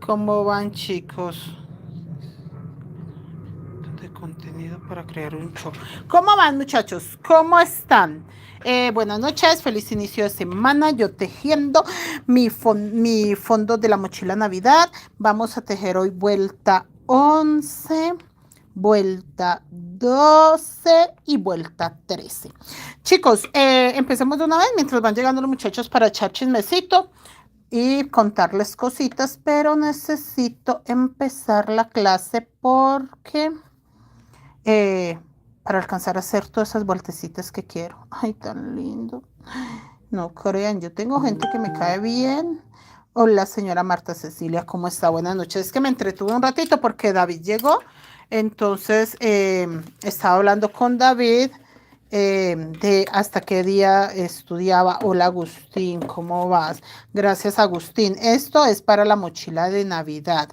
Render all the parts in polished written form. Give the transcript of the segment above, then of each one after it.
¿Cómo van, chicos? De contenido para crear un show. ¿Cómo van, muchachos? ¿Cómo están? Buenas noches, feliz inicio de semana. Yo tejiendo mi fondo de la mochila Navidad. Vamos a tejer hoy vuelta 11, vuelta 12 y vuelta 13. Chicos, empecemos de una vez mientras van llegando los muchachos para echar chismecito y contarles cositas, pero necesito empezar la clase porque para alcanzar a hacer todas esas vueltecitas que quiero. Ay, tan lindo. No crean, yo tengo gente que me cae bien. Hola, señora Marta Cecilia, ¿cómo está? Buenas noches. Es que me entretuve un ratito porque David llegó. Entonces, estaba hablando con David de hasta qué día estudiaba. Hola, Agustín, ¿cómo vas? Gracias, Agustín. Esto es para la mochila de Navidad.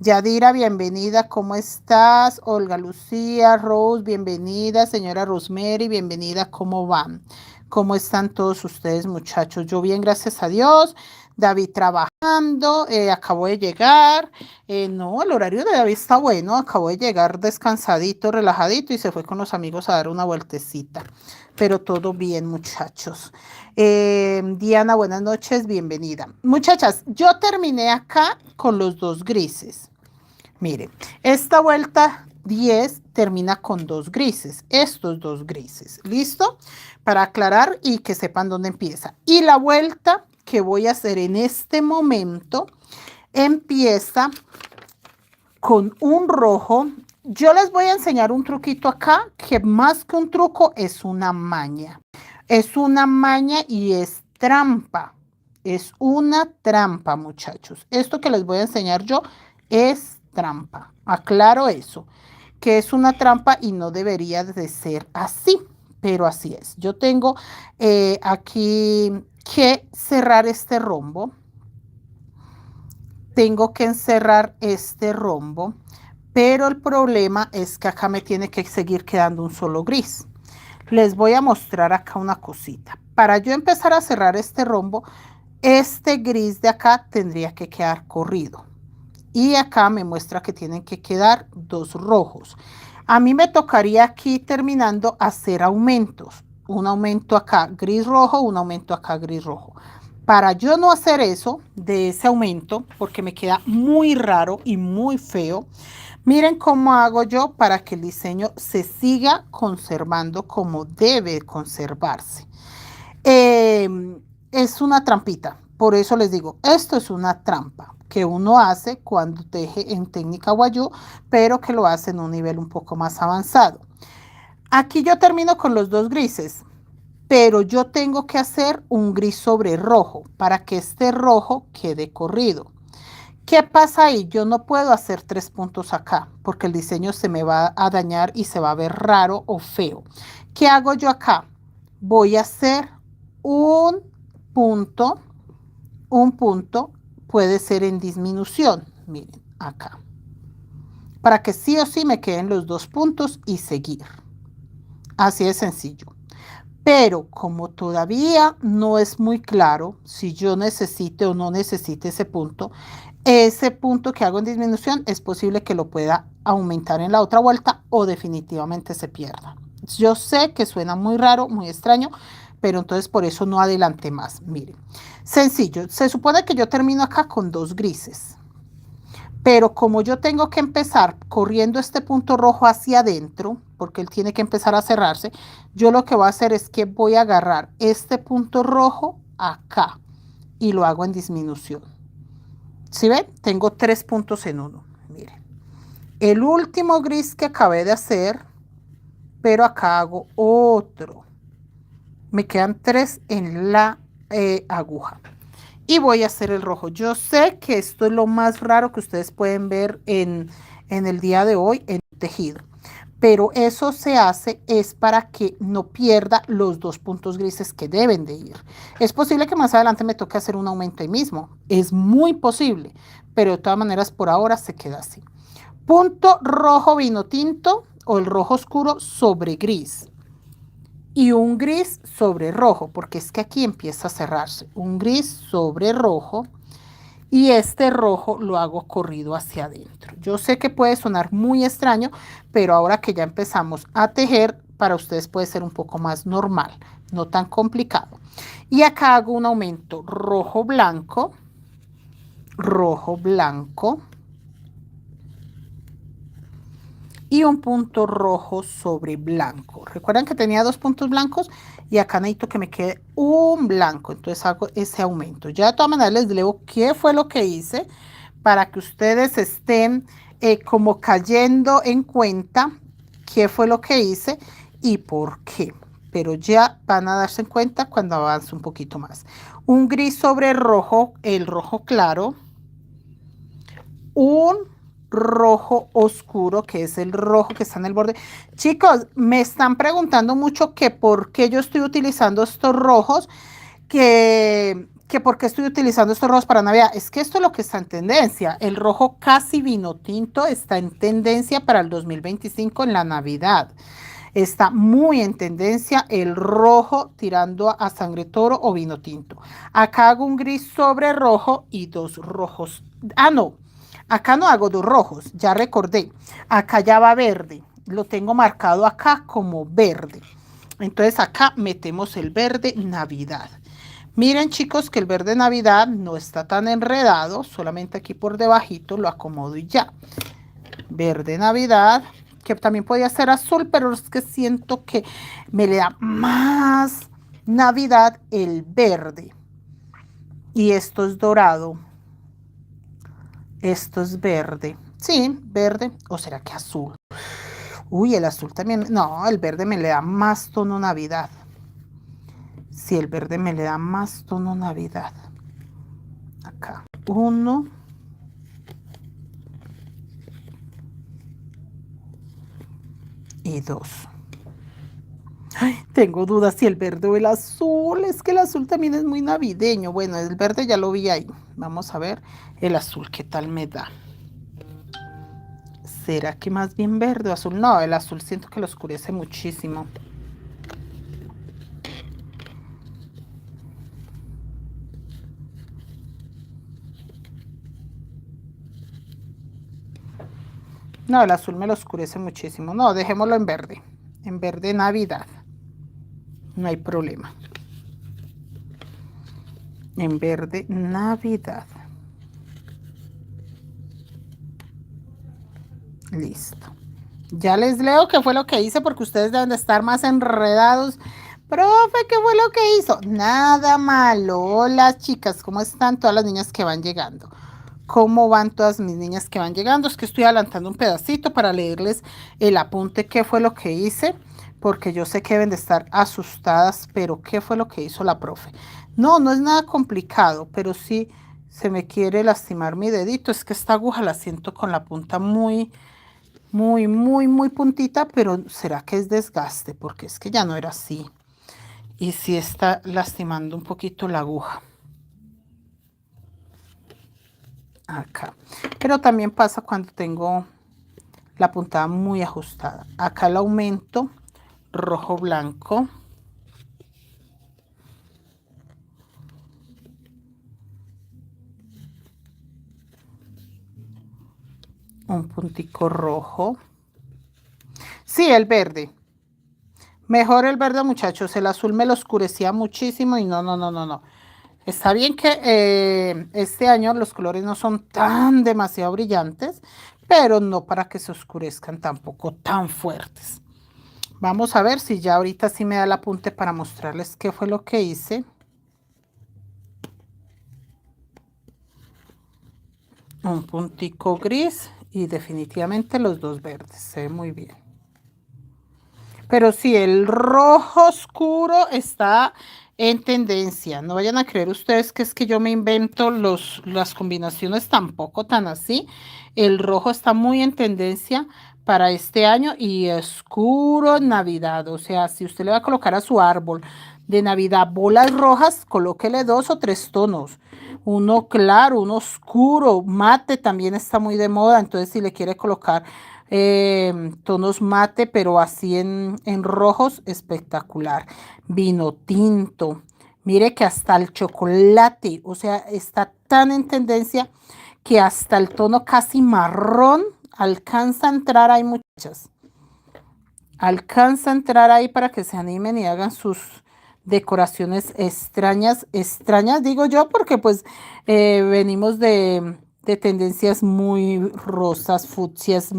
Yadira, bienvenida, ¿cómo estás? Olga Lucía, Rose, bienvenida. Señora Rosemary, bienvenida, ¿cómo van? ¿Cómo están todos ustedes, muchachos? Yo bien, gracias a Dios. David trabajando, acabo de llegar. No, el horario de David está bueno. Acabo de llegar descansadito, relajadito y se fue con los amigos a dar una vueltecita. Pero todo bien, muchachos. Diana, buenas noches, bienvenida. Muchachas, yo terminé acá con los dos grises. Miren, esta vuelta 10 termina con dos grises, estos dos grises, ¿listo? Para aclarar y que sepan dónde empieza. Y la vuelta que voy a hacer en este momento empieza con un rojo. Yo les voy a enseñar un truquito acá, que más que un truco es una maña. Es una maña y es trampa. Es una trampa, muchachos. Esto que les voy a enseñar yo es trampa. Aclaro eso, que es una trampa y no debería de ser así, pero así es. Yo tengo aquí que cerrar este rombo. Tengo que encerrar este rombo, pero el problema es que acá me tiene que seguir quedando un solo gris. Les voy a mostrar acá una cosita. Para yo empezar a cerrar este rombo, este gris de acá tendría que quedar corrido. Y acá me muestra que tienen que quedar dos rojos. A mí me tocaría aquí terminando hacer aumentos. Un aumento acá gris rojo, un aumento acá gris rojo. Para yo no hacer eso, de ese aumento, porque me queda muy raro y muy feo, miren cómo hago yo para que el diseño se siga conservando como debe conservarse. Es una trampita, por eso les digo, esto es una trampa que uno hace cuando teje en técnica Wayuu, pero que lo hace en un nivel un poco más avanzado. Aquí yo termino con los dos grises, pero yo tengo que hacer un gris sobre rojo para que este rojo quede corrido. ¿Qué pasa ahí? Yo no puedo hacer 3 puntos acá porque el diseño se me va a dañar y se va a ver raro o feo. ¿Qué hago yo acá? Voy a hacer un punto puede ser en disminución, miren acá, para que sí o sí me queden los 2 puntos y seguir. Así de sencillo. Pero como todavía no es muy claro si yo necesite o no necesite ese punto que hago en disminución es posible que lo pueda aumentar en la otra vuelta o definitivamente se pierda. Yo sé que suena muy raro, muy extraño, pero entonces por eso no adelante más. Miren, sencillo, se supone que yo termino acá con dos grises, pero como yo tengo que empezar corriendo este punto rojo hacia adentro, porque él tiene que empezar a cerrarse, yo lo que voy a hacer es que voy a agarrar este punto rojo acá y lo hago en disminución. ¿Sí ven? Tengo 3 puntos en uno. Miren, el último gris que acabé de hacer, pero acá hago otro. Me quedan 3 en la aguja. Y voy a hacer el rojo. Yo sé que esto es lo más raro que ustedes pueden ver en el día de hoy en tejido. Pero eso se hace es para que no pierda los 2 puntos grises que deben de ir. Es posible que más adelante me toque hacer un aumento ahí mismo. Es muy posible. Pero de todas maneras por ahora se queda así. Punto rojo vino tinto o el rojo oscuro sobre gris. Y un gris sobre rojo, porque es que aquí empieza a cerrarse. Un gris sobre rojo y este rojo lo hago corrido hacia adentro. Yo sé que puede sonar muy extraño, pero ahora que ya empezamos a tejer, para ustedes puede ser un poco más normal, no tan complicado. Y acá hago un aumento rojo blanco, y un punto rojo sobre blanco. Recuerden que tenía dos puntos blancos y acá necesito que me quede un blanco, entonces hago ese aumento. Ya de todas maneras les leo qué fue lo que hice para que ustedes estén como cayendo en cuenta qué fue lo que hice y por qué. Pero ya van a darse en cuenta cuando avance un poquito más. Un gris sobre rojo, el rojo claro, un rojo oscuro, que es el rojo que está en el borde. Chicos, me están preguntando mucho que por qué yo estoy utilizando estos rojos, que por qué estoy utilizando estos rojos para Navidad. Es que esto es lo que está en tendencia. El rojo casi vino tinto está en tendencia para el 2025 en la Navidad. Está muy en tendencia el rojo tirando a sangre toro o vino tinto. Acá hago un gris sobre rojo y dos rojos. Ah, no. Acá no hago dos rojos, ya recordé. Acá ya va verde. Lo tengo marcado acá como verde. Entonces acá metemos el verde Navidad. Miren chicos que el verde Navidad no está tan enredado, solamente aquí por debajito lo acomodo y ya. Verde Navidad, que también podía ser azul, pero es que siento que me le da más Navidad el verde. Y esto es dorado. Esto es verde. Sí, verde. ¿O será que azul? Uy, el azul también. No, el verde me le da más tono Navidad. Sí, el verde me le da más tono Navidad. Acá. Uno. Y dos. Ay, tengo dudas si el verde o el azul. Es que el azul también es muy navideño. Bueno, el verde ya lo vi ahí. Vamos a ver el azul, ¿qué tal me da? ¿Será que más bien verde o azul? No, el azul siento que lo oscurece muchísimo. No, el azul me lo oscurece muchísimo. No, dejémoslo en verde. En verde Navidad. No hay problema. En verde Navidad. Listo. Ya les leo qué fue lo que hice porque ustedes deben de estar más enredados. Profe, ¿qué fue lo que hizo? Nada malo. Hola chicas, ¿cómo están todas las niñas que van llegando? ¿Cómo van todas mis niñas que van llegando? Es que estoy adelantando un pedacito para leerles el apunte qué fue lo que hice, porque yo sé que deben de estar asustadas, pero ¿qué fue lo que hizo la profe? No, no es nada complicado, pero sí se me quiere lastimar mi dedito. Es que esta aguja la siento con la punta muy puntita, pero ¿será que es desgaste? Porque es que ya no era así. Y sí está lastimando un poquito la aguja. Acá. Pero también pasa cuando tengo la puntada muy ajustada. Acá el aumento rojo blanco. Un puntico rojo. Sí, el verde. Mejor el verde, muchachos. El azul me lo oscurecía muchísimo y no. Está bien que este año los colores no son tan demasiado brillantes, pero no para que se oscurezcan tampoco tan fuertes. Vamos a ver si ya ahorita sí me da el apunte para mostrarles qué fue lo que hice. Un puntico gris y definitivamente los dos verdes. Se ve muy bien. Pero sí, el rojo oscuro está en tendencia. No vayan a creer ustedes que es que yo me invento las combinaciones tampoco tan así. El rojo está muy en tendencia para este año y oscuro en Navidad. O sea, si usted le va a colocar a su árbol de Navidad bolas rojas, colóquele 2 o 3 tonos. Uno claro, uno oscuro, mate también está muy de moda. Entonces, si le quiere colocar tonos mate, pero así en rojos, espectacular. Vino tinto. Mire que hasta el chocolate, o sea, está tan en tendencia que hasta el tono casi marrón alcanza a entrar ahí, muchachas. Alcanza a entrar ahí para que se animen y hagan sus decoraciones extrañas, digo yo, porque pues venimos de tendencias muy rosas, fucsias,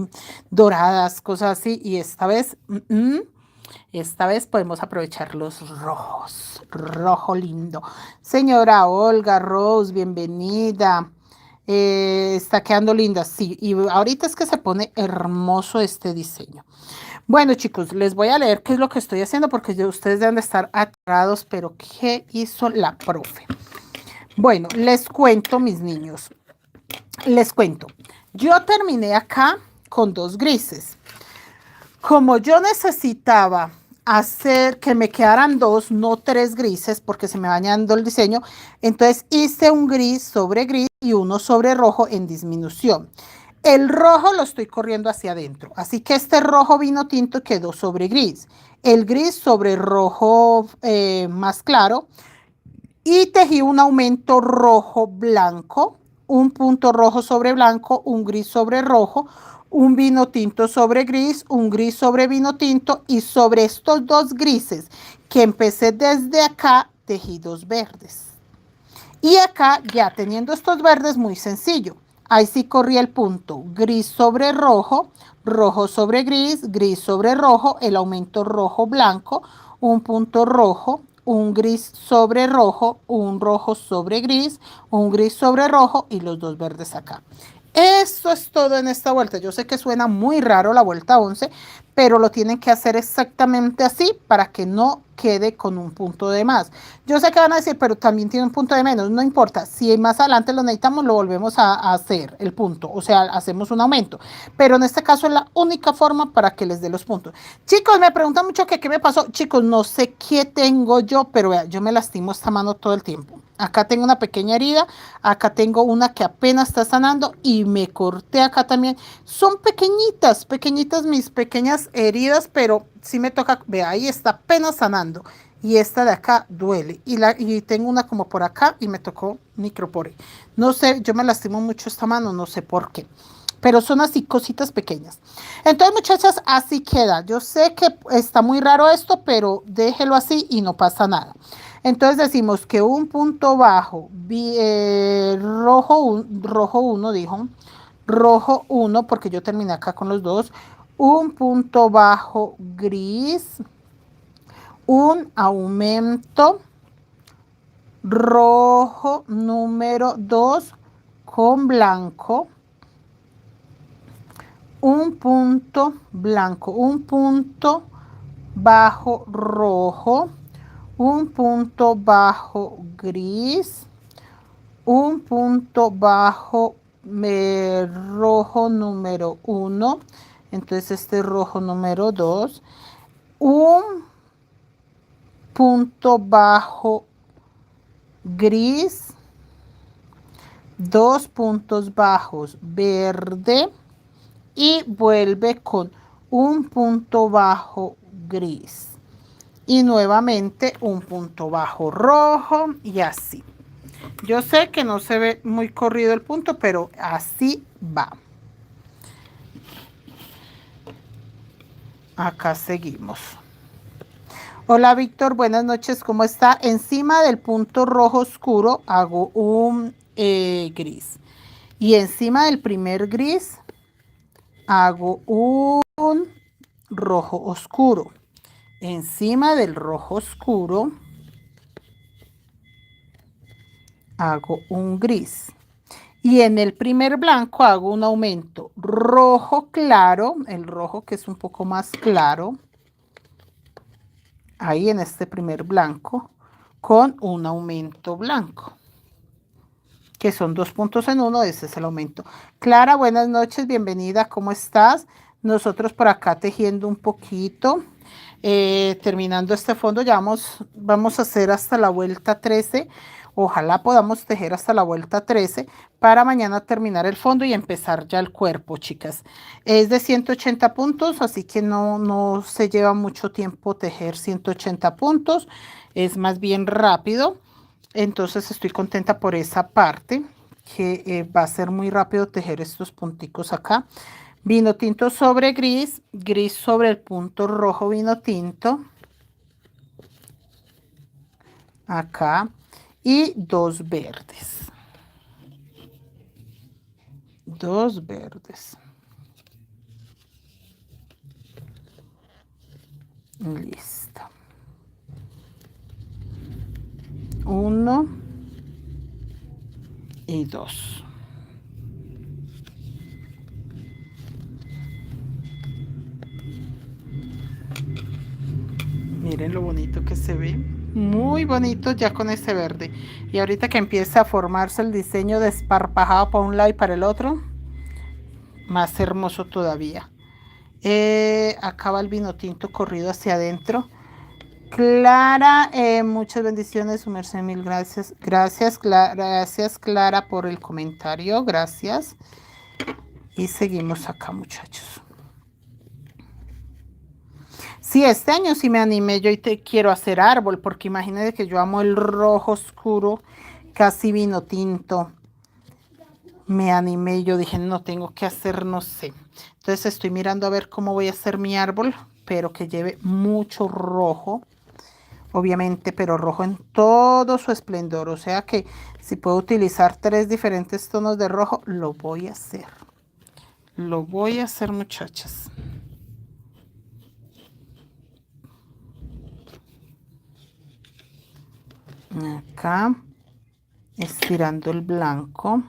doradas, cosas así, y esta vez podemos aprovechar los rojos, rojo lindo. Señora Olga Rose, bienvenida. Está quedando linda, sí, y ahorita es que se pone hermoso este diseño. Bueno, chicos, les voy a leer qué es lo que estoy haciendo porque ustedes deben de estar aterrados, pero ¿qué hizo la profe? Bueno, les cuento, mis niños, les cuento. Yo terminé acá con 2 grises. Como yo necesitaba hacer que me quedaran 2, no 3 grises, porque se me va dañando el diseño, entonces hice un gris sobre gris y uno sobre rojo en disminución. El rojo lo estoy corriendo hacia adentro, así que este rojo vino tinto quedó sobre gris. El gris sobre rojo más claro y tejí un aumento rojo blanco, un punto rojo sobre blanco, un gris sobre rojo, un vino tinto sobre gris, un gris sobre vino tinto y sobre estos 2 grises que empecé desde acá tejí 2 verdes. Y acá ya teniendo estos verdes muy sencillo. Ahí sí corrí el punto gris sobre rojo, rojo sobre gris, gris sobre rojo, el aumento rojo blanco, un punto rojo, un gris sobre rojo, un rojo sobre gris, un gris sobre rojo y los 2 verdes acá. Eso es todo en esta vuelta. Yo sé que suena muy raro la vuelta 11, pero lo tienen que hacer exactamente así para que no quede con un punto de más. Yo sé que van a decir, pero también tiene un punto de menos. No importa, si más adelante lo necesitamos, lo volvemos a hacer el punto. O sea, hacemos un aumento. Pero en este caso es la única forma para que les dé los puntos. Chicos, me preguntan mucho que qué me pasó. Chicos, no sé qué tengo yo, pero vea, yo me lastimo esta mano todo el tiempo. Acá tengo una pequeña herida, acá tengo una que apenas está sanando y me corté acá también. Son pequeñitas, pequeñitas mis pequeñas heridas, pero sí me toca, vea, ahí está apenas sanando. Y esta de acá duele. Y tengo una como por acá y me tocó micropore. No sé, yo me lastimo mucho esta mano, no sé por qué. Pero son así cositas pequeñas. Entonces, muchachas, así queda. Yo sé que está muy raro esto, pero déjelo así y no pasa nada. Entonces decimos que un punto bajo, rojo 1, dijo, rojo 1, porque yo terminé acá con los 2, un punto bajo gris, un aumento rojo número 2 con blanco, un punto blanco, un punto bajo rojo, un punto bajo gris, un punto bajo rojo número 1, entonces este rojo número 2, un punto bajo gris, 2 puntos bajos verde y vuelve con un punto bajo gris. Y nuevamente un punto bajo rojo y así. Yo sé que no se ve muy corrido el punto, pero así va. Acá seguimos. Hola Víctor, buenas noches, ¿cómo está? Encima del punto rojo oscuro hago un gris. Y encima del primer gris hago un rojo oscuro. Encima del rojo oscuro hago un gris y en el primer blanco hago un aumento rojo claro, el rojo que es un poco más claro, ahí en este primer blanco, con un aumento blanco, que son 2 puntos en uno, ese es el aumento. Clara, buenas noches, bienvenida, ¿cómo estás? Nosotros por acá tejiendo un poquito. Terminando este fondo, ya vamos a hacer hasta la vuelta 13. Ojalá podamos tejer hasta la vuelta 13 para mañana terminar el fondo y empezar ya el cuerpo, chicas. Es de 180 puntos, así que no se lleva mucho tiempo tejer 180 puntos. Es más bien rápido. Entonces estoy contenta por esa parte. que va a ser muy rápido tejer estos punticos acá. Vino tinto sobre gris, gris sobre el punto rojo vino tinto. Acá. Y dos verdes. Dos verdes. Listo. Uno y dos. Miren lo bonito que se ve. Muy bonito ya con este verde. Y ahorita que empieza a formarse el diseño desparpajado para un lado y para el otro, más hermoso todavía. Acá va el vino tinto corrido hacia adentro. Clara, muchas bendiciones, su merced, mil gracias. Gracias, Clara, por el comentario. Gracias. Y seguimos acá, muchachos. Sí, este año sí me animé yo y te quiero hacer árbol, porque imagínate que yo amo el rojo oscuro, casi vino tinto. Me animé y yo dije, no, tengo que hacer, no sé. Entonces estoy mirando a ver cómo voy a hacer mi árbol, pero que lleve mucho rojo, obviamente, pero rojo en todo su esplendor. O sea que si puedo utilizar 3 diferentes tonos de rojo, lo voy a hacer. Lo voy a hacer, muchachas. Acá, estirando el blanco.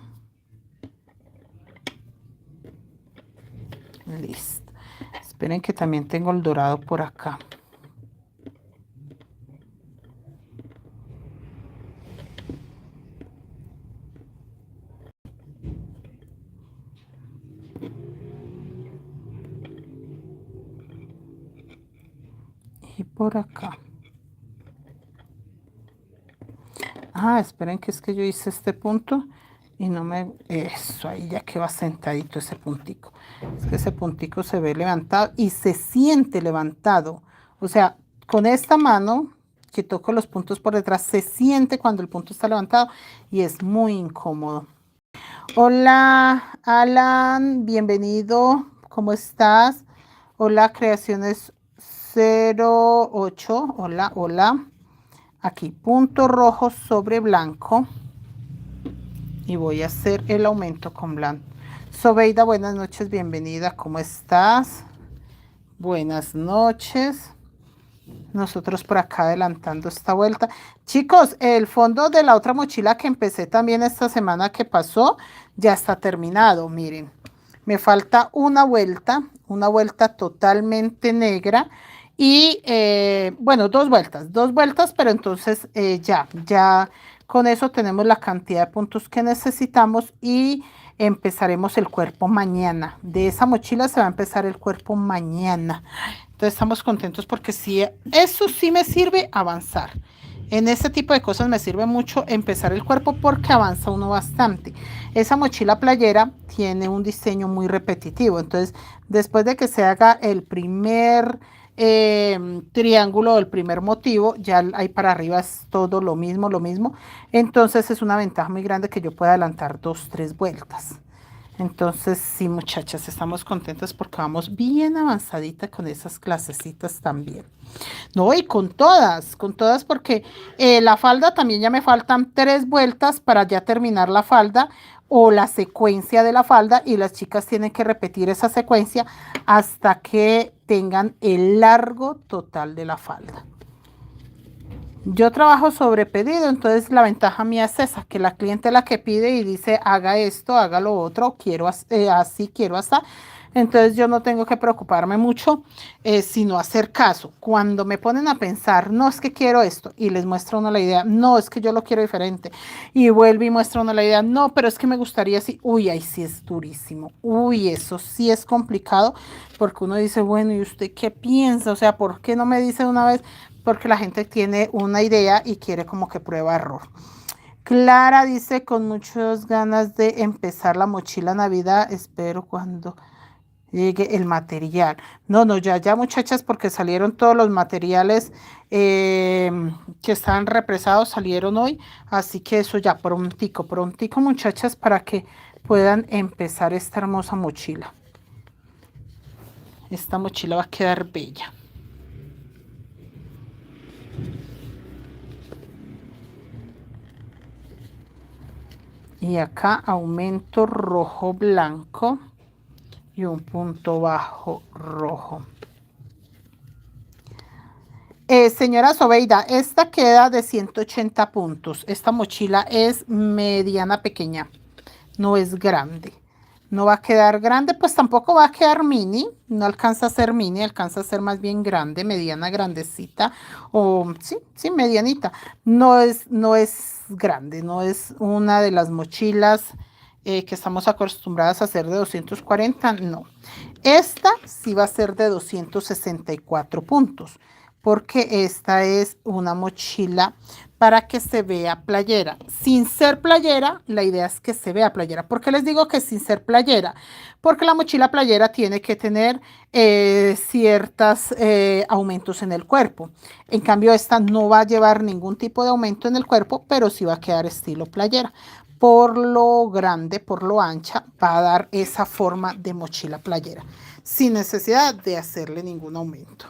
Listo. Esperen que también tengo el dorado por acá. Y por acá. Ah, esperen que es que yo hice este punto y no me... Eso, ahí ya quedó sentadito ese puntico. Es que ese puntico se ve levantado y se siente levantado. O sea, con esta mano que toco los puntos por detrás, se siente cuando el punto está levantado y es muy incómodo. Hola, Alan, bienvenido. ¿Cómo estás? Hola, Creaciones 08. Hola, hola. Aquí, punto rojo sobre blanco. Y voy a hacer el aumento con blanco. Sobeida, buenas noches, bienvenida. ¿Cómo estás? Buenas noches. Nosotros por acá adelantando esta vuelta. Chicos, el fondo de la otra mochila que empecé también esta semana que pasó, ya está terminado. Miren, me falta una vuelta totalmente negra. Y bueno, dos vueltas, pero entonces ya con eso tenemos la cantidad de puntos que necesitamos y empezaremos el cuerpo mañana. De esa mochila se va a empezar el cuerpo mañana. Entonces estamos contentos porque sí, eso sí me sirve avanzar. En este tipo de cosas me sirve mucho empezar el cuerpo porque avanza uno bastante. Esa mochila playera tiene un diseño muy repetitivo. Entonces, después de que se haga el primer triángulo, el primer motivo, ya ahí para arriba es todo lo mismo, lo mismo. Entonces es una ventaja muy grande que yo pueda adelantar 2, 3 vueltas. Entonces, sí, muchachas, estamos contentas porque vamos bien avanzadita con esas clasecitas también. No, y con todas porque la falda también ya me faltan 3 vueltas para ya terminar la falda o la secuencia de la falda y las chicas tienen que repetir esa secuencia hasta que tengan el largo total de la falda. Yo trabajo sobre pedido, entonces la ventaja mía es esa, que la cliente es la que pide y dice haga esto, haga lo otro, quiero así, quiero así. Entonces yo no tengo que preocuparme mucho, sino hacer caso. Cuando me ponen a pensar, no es que quiero esto, y les muestra uno la idea, no es que yo lo quiero diferente, y vuelve y muestra uno la idea, no, pero es que me gustaría así, uy, ahí sí es durísimo, uy, eso sí es complicado, porque uno dice, bueno, ¿y usted qué piensa? O sea, ¿por qué no me dice una vez? Porque la gente tiene una idea y quiere como que prueba error. Clara dice con muchas ganas de empezar la mochila Navidad, espero cuando llegue el material. No, no, ya muchachas, porque salieron todos los materiales que estaban represados, salieron hoy, así que eso ya prontico, prontico muchachas, para que puedan empezar esta hermosa mochila. Esta mochila va a quedar bella. Y acá aumento rojo blanco y un punto bajo rojo. Señora Sobeida, esta queda de 180 puntos. Esta mochila es mediana pequeña, no es grande. No va a quedar grande, pues tampoco va a quedar mini, no alcanza a ser mini, alcanza a ser más bien grande, mediana, grandecita, o sí, medianita. No es grande, no es una de las mochilas que estamos acostumbradas a hacer de 240, no. Esta sí va a ser de 264 puntos, porque esta es una mochila para que se vea playera. Sin ser playera, la idea es que se vea playera. ¿Por qué les digo que sin ser playera? Porque la mochila playera tiene que tener ciertos aumentos en el cuerpo. En cambio, esta no va a llevar ningún tipo de aumento en el cuerpo, pero sí va a quedar estilo playera. Por lo grande, por lo ancha, va a dar esa forma de mochila playera, sin necesidad de hacerle ningún aumento.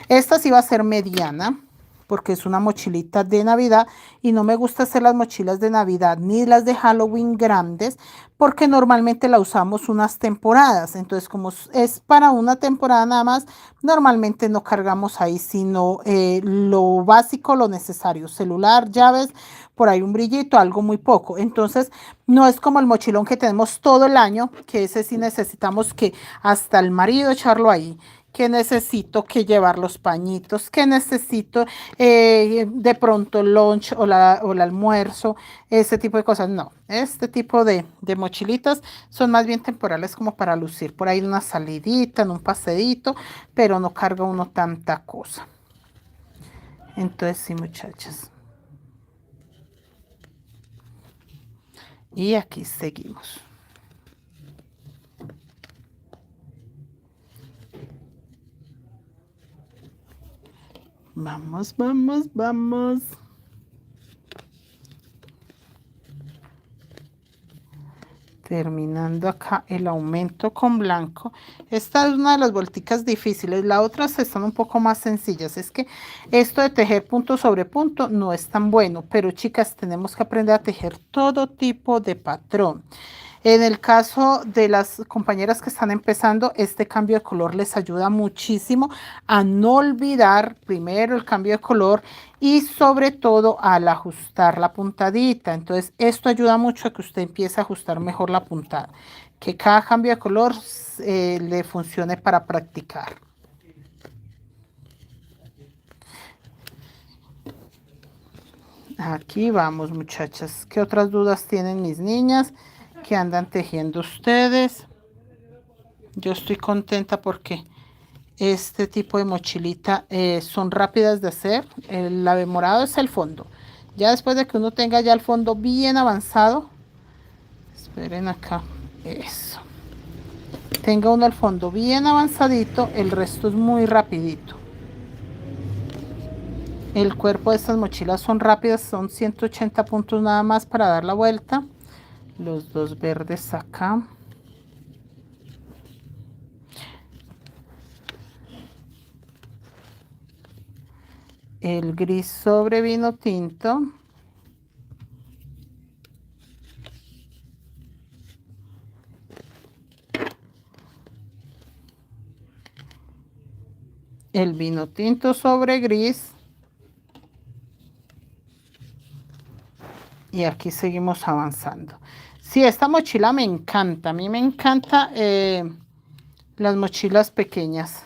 Esta sí va a ser mediana, porque es una mochilita de Navidad y no me gusta hacer las mochilas de Navidad ni las de Halloween grandes, porque normalmente la usamos unas temporadas. Entonces, como es para una temporada nada más, normalmente no cargamos ahí sino lo básico, lo necesario: celular, llaves, por ahí un brillito, algo muy poco. Entonces, no es como el mochilón que tenemos todo el año, que ese sí necesitamos que hasta el marido echarlo ahí, que necesito que llevar los pañitos, que necesito de pronto el lunch o el almuerzo, ese tipo de cosas. No, este tipo de mochilitas son más bien temporales, como para lucir por ahí en una salidita, en un paseíto, pero no carga uno tanta cosa. Entonces sí, muchachas. Y aquí seguimos. Vamos, vamos, vamos. Terminando acá el aumento con blanco. Esta es una de las vuelticas difíciles, las otras están un poco más sencillas. Es que esto de tejer punto sobre punto no es tan bueno, pero chicas, tenemos que aprender a tejer todo tipo de patrón. En el caso de las compañeras que están empezando, este cambio de color les ayuda muchísimo a no olvidar primero el cambio de color y sobre todo al ajustar la puntadita. Entonces esto ayuda mucho a que usted empiece a ajustar mejor la puntada, que cada cambio de color le funcione para practicar. Aquí vamos, muchachas. ¿Qué otras dudas tienen mis niñas que andan tejiendo ustedes? Yo estoy contenta porque este tipo de mochilita son rápidas de hacer. El morado es el fondo. Ya después de que uno tenga ya el fondo bien avanzado, esperen acá, eso. Tenga uno el fondo bien avanzadito, el resto es muy rapidito. El cuerpo de estas mochilas son rápidas, son 180 puntos nada más para dar la vuelta. Los dos verdes acá. El gris sobre vino tinto. El vino tinto sobre gris. Y aquí seguimos avanzando. Sí, esta mochila me encanta. A mí me encanta las mochilas pequeñas.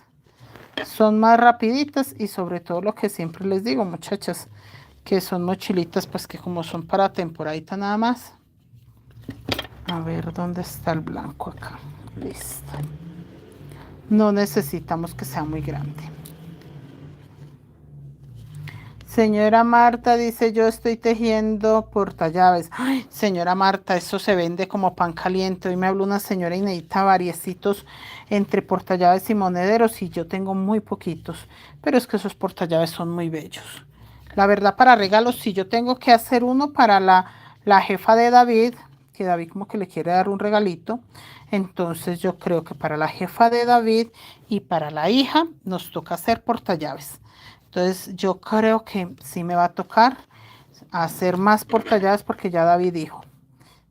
Son más rapiditas y sobre todo lo que siempre les digo, muchachas, que son mochilitas pues que como son para temporadita nada más. A ver, ¿dónde está el blanco acá? Listo. No necesitamos que sea muy grande. Señora Marta dice, yo estoy tejiendo portallaves. Ay, señora Marta, eso se vende como pan caliente. Hoy me habló una señora y necesita variecitos entre portallaves y monederos y yo tengo muy poquitos, pero es que esos portallaves son muy bellos. La verdad, para regalos, si yo tengo que hacer uno para la jefa de David, que David como que le quiere dar un regalito, entonces yo creo que para la jefa de David y para la hija nos toca hacer portallaves. Entonces yo creo que sí me va a tocar hacer más portallaves porque ya David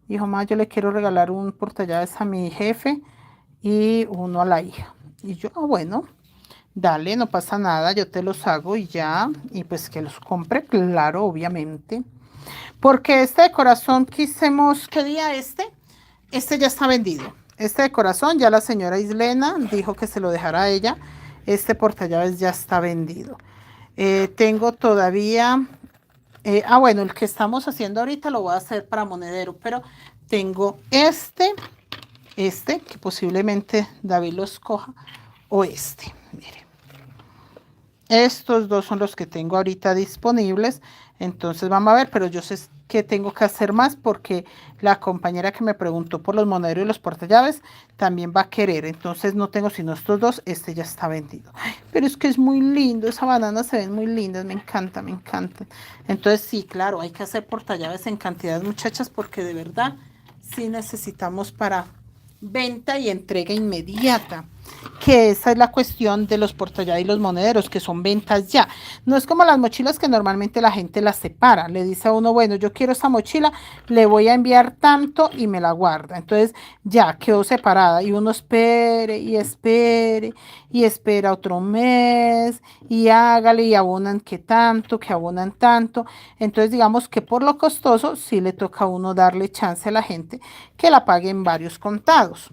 dijo, ma, yo le quiero regalar un portallaves a mi jefe y uno a la hija. Y yo, bueno, dale, no pasa nada, yo te los hago y ya, y pues que los compre, claro, obviamente. Porque este de corazón quisimos, ¿qué día este? Este ya está vendido. Este de corazón, ya la señora Islena dijo que se lo dejara a ella. Este portallaves ya está vendido. Tengo todavía, bueno, el que estamos haciendo ahorita lo voy a hacer para monedero, pero tengo este, que posiblemente David lo escoja, o este, mire. Estos dos son los que tengo ahorita disponibles. Entonces vamos a ver, pero yo sé que tengo que hacer más porque la compañera que me preguntó por los monederos y los portallaves también va a querer. Entonces no tengo sino estos dos. Este ya está vendido. Ay, pero es que es muy lindo. Esa banana se ven muy lindas. Me encanta, me encanta. Entonces sí, claro, hay que hacer portallaves en cantidad, muchachas, porque de verdad sí necesitamos para venta y entrega inmediata, que esa es la cuestión de los portallaves y los monederos, que son ventas ya. No es como las mochilas que normalmente la gente las separa. Le dice a uno, bueno, yo quiero esa mochila, le voy a enviar tanto y me la guarda. Entonces ya quedó separada y uno espere y espere y espera otro mes y hágale y abonan que abonan tanto. Entonces digamos que por lo costoso sí le toca a uno darle chance a la gente que la pague en varios contados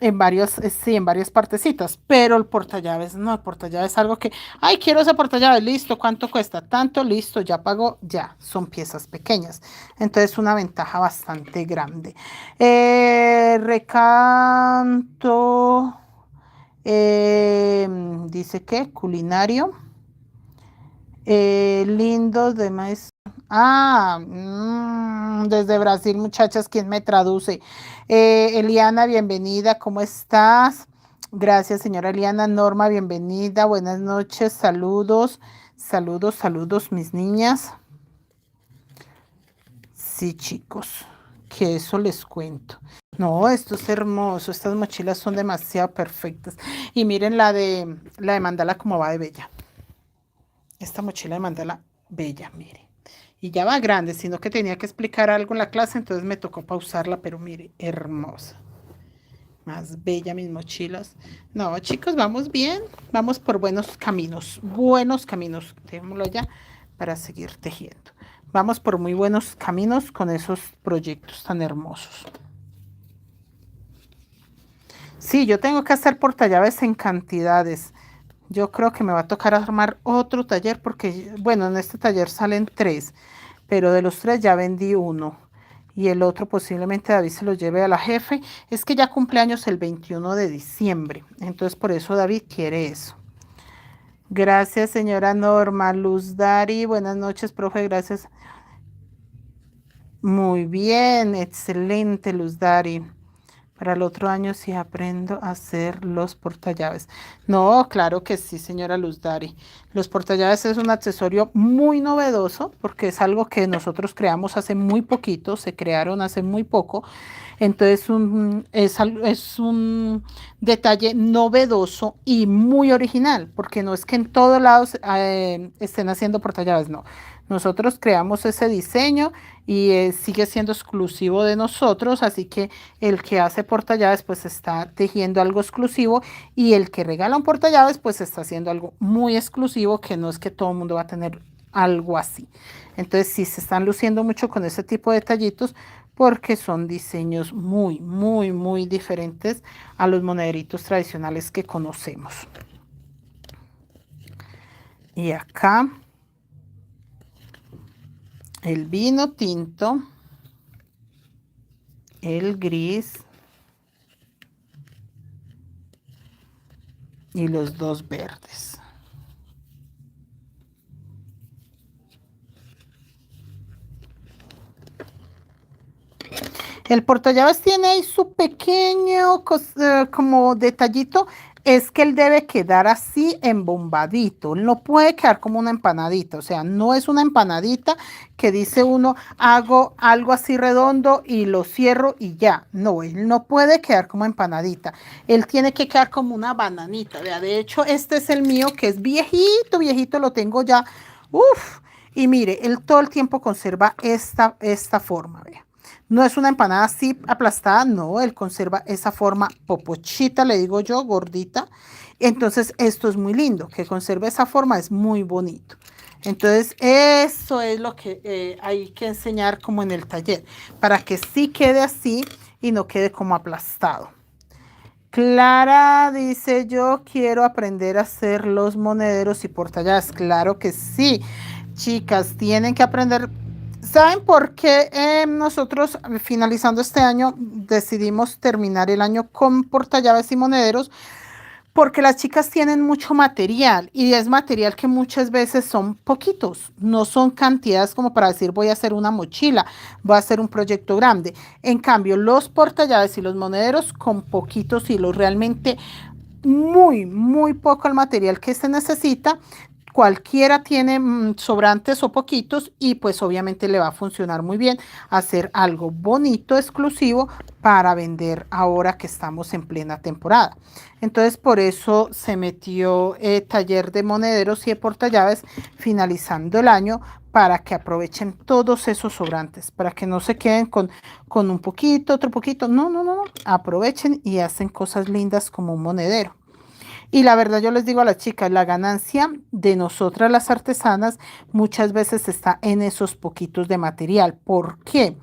en varios, sí, en varias partecitas, pero el portallaves no, el portallaves es algo que, ay, quiero ese portallaves, listo, ¿cuánto cuesta? Tanto, listo, ya pagó, ya, son piezas pequeñas, entonces una ventaja bastante grande. Recanto, dice que culinario, lindos de maíz. Ah, desde Brasil, muchachas, ¿quién me traduce? Eliana, bienvenida, ¿cómo estás? Gracias, señora Eliana. Norma, bienvenida, buenas noches, saludos, saludos, saludos, mis niñas. Sí, chicos, que eso les cuento. No, esto es hermoso, estas mochilas son demasiado perfectas. Y miren la de mandala como va de bella. Esta mochila de mandala bella, mire. Y ya va grande, sino que tenía que explicar algo en la clase, entonces me tocó pausarla, pero mire, hermosa. Más bella mis mochilas. No, chicos, vamos bien. Vamos por buenos caminos. Buenos caminos. Dejémoslo ya para seguir tejiendo. Vamos por muy buenos caminos con esos proyectos tan hermosos. Sí, yo tengo que hacer portallaves en cantidades. Yo creo que me va a tocar armar otro taller porque, bueno, en este taller salen 3, pero de los 3 ya vendí uno. Y el otro posiblemente David se lo lleve a la jefe. Es que ya cumpleaños el 21 de diciembre. Entonces por eso David quiere eso. Gracias, señora Norma. Luz Dari, buenas noches, profe, gracias. Muy bien, excelente, Luz Dari. Para el otro año sí aprendo a hacer los portallaves. No, claro que sí, señora Luz Dari. Los portallaves es un accesorio muy novedoso porque es algo que nosotros creamos hace muy poquito, se crearon hace muy poco. Entonces es un detalle novedoso y muy original, porque no es que en todos lados estén haciendo portallaves, no. Nosotros creamos ese diseño y sigue siendo exclusivo de nosotros, así que el que hace portallaves pues está tejiendo algo exclusivo y el que regala un portallaves pues está haciendo algo muy exclusivo que no es que todo el mundo va a tener algo así. Entonces sí se están luciendo mucho con ese tipo de detallitos porque son diseños muy, muy, muy diferentes a los monederitos tradicionales que conocemos. Y acá el vino tinto, el gris y los dos verdes. El portallaves tiene ahí su pequeño como detallito, es que él debe quedar así embombadito, no puede quedar como una empanadita, o sea, no es una empanadita que dice uno, hago algo así redondo y lo cierro y ya, no, él no puede quedar como empanadita, él tiene que quedar como una bananita, vea, de hecho este es el mío que es viejito, viejito, lo tengo ya, uff, y mire, él todo el tiempo conserva esta forma, vea. No es una empanada así aplastada, no, él conserva esa forma popochita, le digo yo, gordita. Entonces, esto es muy lindo, que conserve esa forma es muy bonito. Entonces, eso es lo que hay que enseñar como en el taller, para que sí quede así y no quede como aplastado. Clara dice, yo quiero aprender a hacer los monederos y portallaves. Claro que sí, chicas, tienen que aprender. ¿Saben por qué nosotros finalizando este año decidimos terminar el año con portallaves y monederos? Porque las chicas tienen mucho material y es material que muchas veces son poquitos, no son cantidades como para decir voy a hacer una mochila, voy a hacer un proyecto grande. En cambio, los portallaves y los monederos con poquitos hilos, realmente muy poco el material que se necesita. Cualquiera tiene sobrantes o poquitos y pues obviamente le va a funcionar muy bien hacer algo bonito, exclusivo para vender ahora que estamos en plena temporada. Entonces por eso se metió taller de monederos y de portallaves finalizando el año para que aprovechen todos esos sobrantes, para que no se queden con un poquito, otro poquito. No. Aprovechen y hacen cosas lindas como un monedero. Y la verdad yo les digo a las chicas, la ganancia de nosotras las artesanas muchas veces está en esos poquitos de material. ¿Por qué?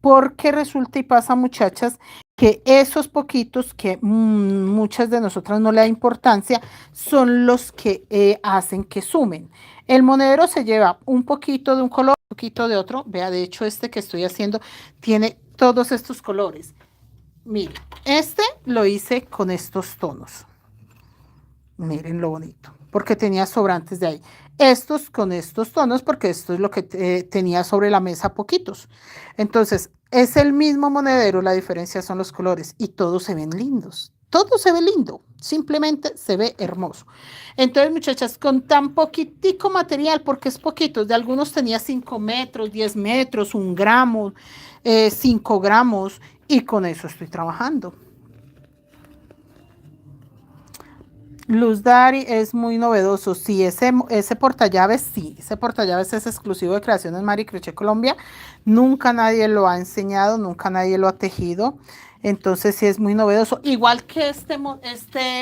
Porque resulta y pasa, muchachas, que esos poquitos que muchas de nosotras no le da importancia son los que hacen que sumen. El monedero se lleva un poquito de un color, un poquito de otro. Vea, de hecho este que estoy haciendo tiene todos estos colores. Mire, este lo hice con estos tonos. Miren lo bonito, porque tenía sobrantes de ahí. Estos con estos tonos, porque esto es lo que tenía sobre la mesa poquitos. Entonces, es el mismo monedero, la diferencia son los colores y todos se ven lindos. Todo se ve lindo, simplemente se ve hermoso. Entonces, muchachas, con tan poquitico material, porque es poquito, de algunos tenía 5 metros, 10 metros, 1 gramo, 5 gramos, y con eso estoy trabajando. Luz Dari es muy novedoso. Sí, ese portallaves, sí, ese portallaves es exclusivo de Creaciones Mari Crochet Colombia. Nunca nadie lo ha enseñado, nunca nadie lo ha tejido. Entonces sí es muy novedoso. Igual que este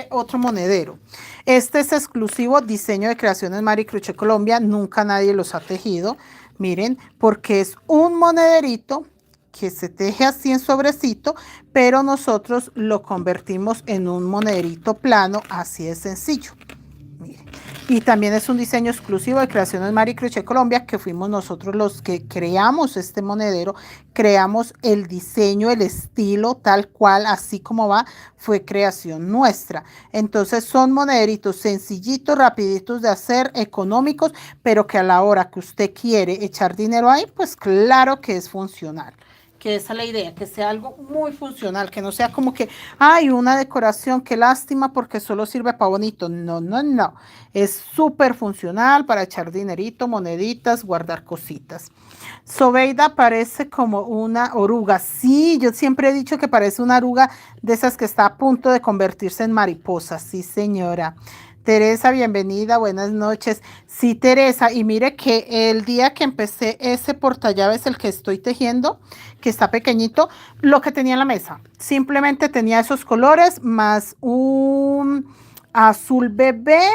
otro monedero. Este es exclusivo diseño de Creaciones Mari Crochet Colombia. Nunca nadie los ha tejido. Miren, porque es un monederito que se teje así en sobrecito, pero nosotros lo convertimos en un monederito plano, así de sencillo. Miren. Y también es un diseño exclusivo de Creaciones Mari Crochet Colombia, que fuimos nosotros los que creamos este monedero, creamos el diseño, el estilo tal cual, así como va, fue creación nuestra. Entonces son monederitos sencillitos, rapiditos de hacer, económicos, pero que a la hora que usted quiere echar dinero ahí, pues claro que es funcional. Que esa es la idea, que sea algo muy funcional, que no sea como que, hay una decoración, qué lástima porque solo sirve para bonito. No. Es súper funcional para echar dinerito, moneditas, guardar cositas. Sobeida parece como una oruga. Sí, yo siempre he dicho que parece una oruga de esas que está a punto de convertirse en mariposa. Sí, señora. Teresa, bienvenida, buenas noches. Sí, Teresa, y mire que el día que empecé ese portallaves, el que estoy tejiendo, que está pequeñito, lo que tenía en la mesa, simplemente tenía esos colores más un azul bebé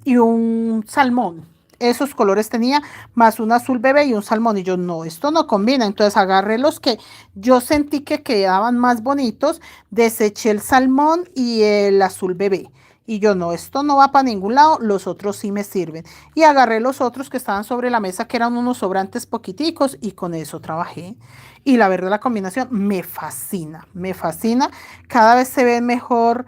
y un salmón. Esos colores tenía, más un azul bebé y un salmón. Y yo, no, esto no combina. Entonces agarré los que yo sentí que quedaban más bonitos, deseché el salmón y el azul bebé. Y yo, no, esto no va para ningún lado, los otros sí me sirven. Y agarré los otros que estaban sobre la mesa, que eran unos sobrantes poquiticos, y con eso trabajé. Y la verdad, la combinación me fascina, me fascina. Cada vez se ve mejor,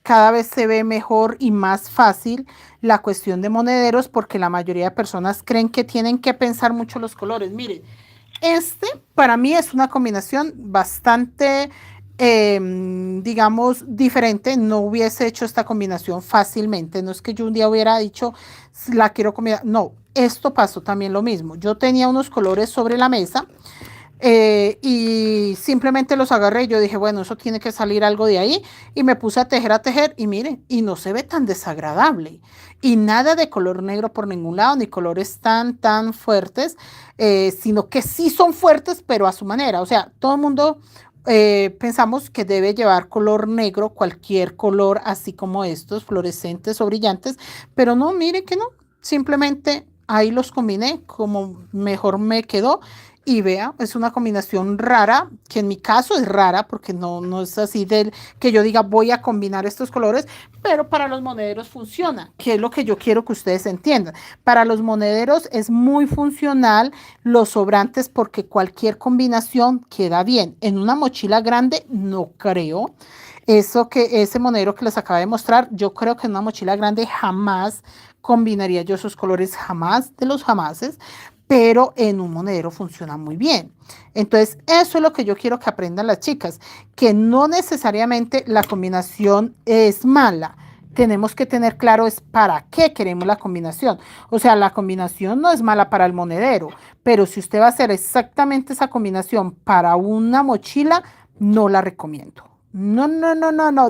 cada vez se ve mejor y más fácil la cuestión de monederos, porque la mayoría de personas creen que tienen que pensar mucho los colores. Miren, Este para mí es una combinación bastante, digamos, diferente. No hubiese hecho esta combinación fácilmente. No es que yo un día hubiera dicho, la quiero combinar. No, esto pasó también lo mismo. Yo tenía unos colores sobre la mesa y simplemente los agarré y yo dije, bueno, eso tiene que salir algo de ahí y me puse a tejer y miren, y no se ve tan desagradable y nada de color negro por ningún lado, ni colores tan fuertes, sino que sí son fuertes, pero a su manera. O sea, todo el mundo pensamos que debe llevar color negro, cualquier color, así como estos, fluorescentes o brillantes, pero no, mire que no, simplemente ahí los combiné como mejor me quedó y vea, es una combinación rara, que en mi caso es rara porque no es así del que yo diga voy a combinar estos colores, pero para los monederos funciona, que es lo que yo quiero que ustedes entiendan. Para los monederos es muy funcional los sobrantes porque cualquier combinación queda bien. En una mochila grande no creo. Eso que ese monedero que les acabo de mostrar, yo creo que en una mochila grande jamás combinaría yo esos colores, jamás de los jamases, pero en un monedero funciona muy bien. Entonces, eso es lo que yo quiero que aprendan las chicas, que no necesariamente la combinación es mala. Tenemos que tener claro es para qué queremos la combinación. O sea, la combinación no es mala para el monedero, pero si usted va a hacer exactamente esa combinación para una mochila, no la recomiendo. No,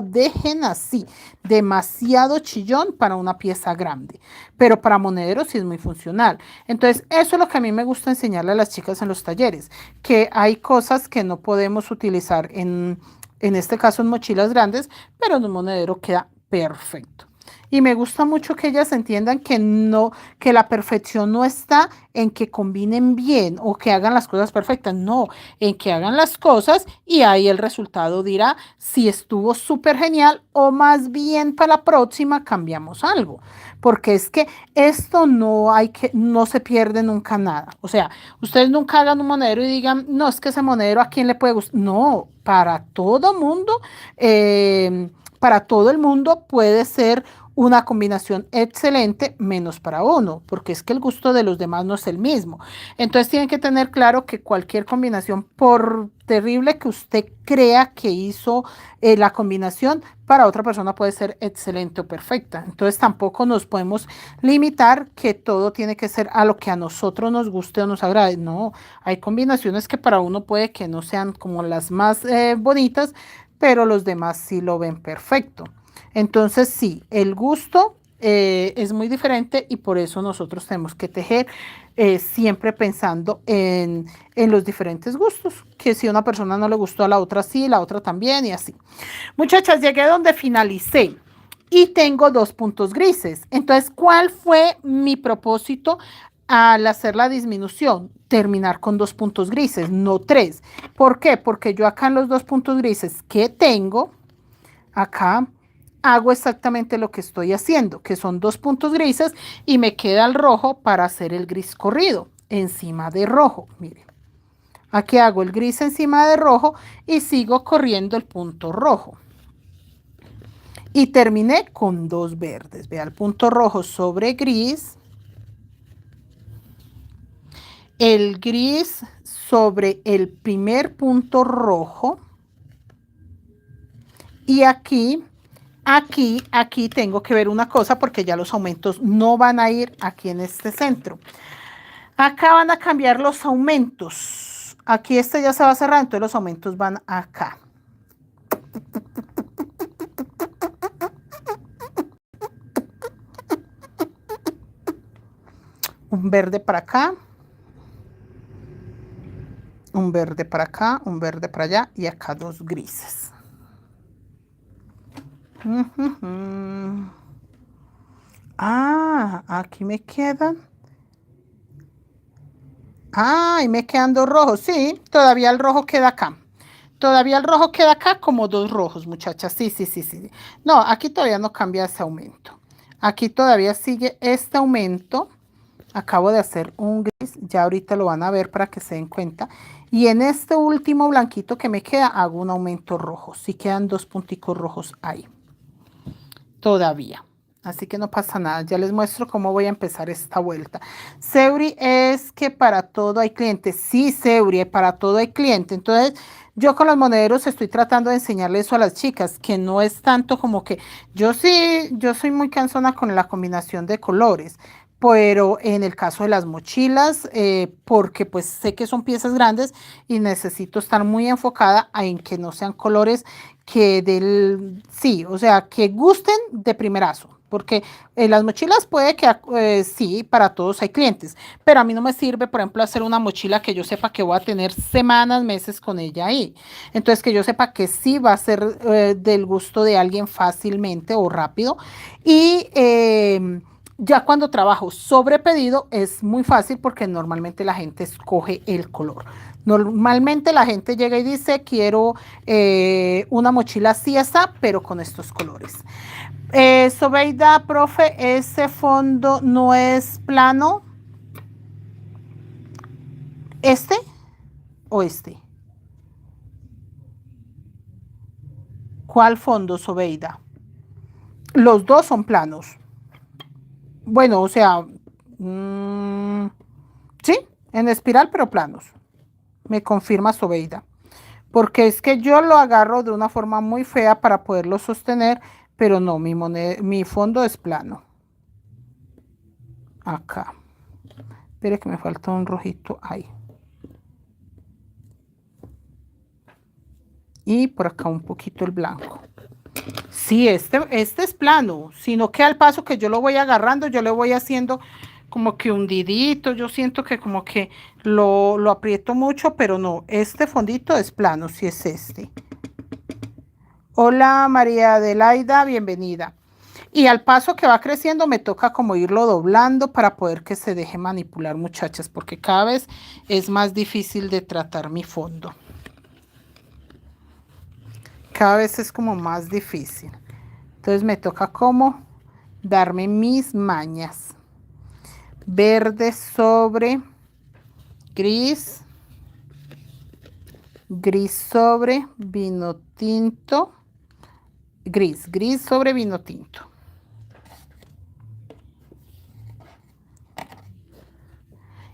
dejen así, demasiado chillón para una pieza grande, pero para monederos sí es muy funcional. Entonces, eso es lo que a mí me gusta enseñarle a las chicas en los talleres, que hay cosas que no podemos utilizar en este caso en mochilas grandes, pero en un monedero queda perfecto. Y me gusta mucho que ellas entiendan que no, que la perfección no está en que combinen bien o que hagan las cosas perfectas, no, en que hagan las cosas y ahí el resultado dirá si estuvo súper genial o más bien para la próxima cambiamos algo, porque es que esto no hay que, no se pierde nunca nada. O sea, ustedes nunca hagan un monedero y digan, no, es que ese monedero a quién le puede gustar. No, para todo el mundo puede ser una combinación excelente, menos para uno, porque es que el gusto de los demás no es el mismo. Entonces tienen que tener claro que cualquier combinación, por terrible que usted crea que hizo la combinación, para otra persona puede ser excelente o perfecta. Entonces tampoco nos podemos limitar que todo tiene que ser a lo que a nosotros nos guste o nos agrade. No, hay combinaciones que para uno puede que no sean como las más bonitas, pero los demás sí lo ven perfecto. Entonces, sí, el gusto es muy diferente y por eso nosotros tenemos que tejer siempre pensando en los diferentes gustos, que si a una persona no le gustó a la otra sí, la otra también y así. Muchachas, llegué donde finalicé y tengo 2 puntos grises. Entonces, ¿cuál fue mi propósito al hacer la disminución? Terminar con 2 puntos grises, no 3. ¿Por qué? Porque yo acá en los 2 puntos grises que tengo, acá hago exactamente lo que estoy haciendo, que son 2 puntos grises y me queda el rojo para hacer el gris corrido encima de rojo. Miren, aquí hago el gris encima de rojo y sigo corriendo el punto rojo. Y terminé con 2 verdes. Vea el punto rojo sobre gris, el gris sobre el primer punto rojo y aquí tengo que ver una cosa porque ya los aumentos no van a ir aquí en este centro. Acá van a cambiar los aumentos. Aquí este ya se va a cerrar, entonces los aumentos van acá. Un verde para acá. Un verde para acá, un verde para allá y acá 2 grises. Ah, aquí me quedan. Ah, y me quedan 2 rojos. Sí, todavía el rojo queda acá. Todavía el rojo queda acá como 2 rojos, muchachas. Sí. No, aquí todavía no cambia ese aumento. Aquí todavía sigue este aumento. Acabo de hacer un gris. Ya ahorita lo van a ver para que se den cuenta. Y en este último blanquito que me queda, hago un aumento rojo. Sí quedan 2 punticos rojos ahí. Todavía. Así que no pasa nada, ya les muestro cómo voy a empezar esta vuelta. Seuri, es que para todo hay cliente. Sí, Seuri, para todo hay cliente. Entonces, yo con los monederos estoy tratando de enseñarle eso a las chicas, que no es tanto como que yo sí, yo soy muy cansona con la combinación de colores, pero en el caso de las mochilas, porque pues sé que son piezas grandes y necesito estar muy enfocada en que no sean colores que sí, o sea, que gusten de primerazo. Porque las mochilas puede que sí, para todos hay clientes, pero a mí no me sirve, por ejemplo, hacer una mochila que yo sepa que voy a tener semanas, meses con ella ahí. Entonces, que yo sepa que sí va a ser del gusto de alguien fácilmente o rápido. Y ya cuando trabajo sobre pedido es muy fácil porque normalmente la gente escoge el color. Normalmente la gente llega y dice, quiero una mochila así está, pero con estos colores. Sobeida, profe, ese fondo no es plano. ¿Este o este? ¿Cuál fondo, Sobeida? Los dos son planos. Bueno, o sea, sí, en espiral, pero planos. Me confirma Sobeida. Porque es que yo lo agarro de una forma muy fea para poderlo sostener, pero no, mi fondo es plano. Acá. Espere que me falta un rojito ahí. Y por acá un poquito el blanco. Sí, este es plano, sino que al paso que yo lo voy agarrando, yo le voy haciendo como que hundidito, yo siento que como que lo aprieto mucho, pero no, este fondito es plano, sí es este. Hola María Adelaida, bienvenida. Y al paso que va creciendo me toca como irlo doblando para poder que se deje manipular, muchachas, porque cada vez es más difícil de tratar mi fondo. Cada vez es como más difícil. Entonces me toca como darme mis mañas. Verde sobre gris. Gris sobre vino tinto. Gris sobre vino tinto.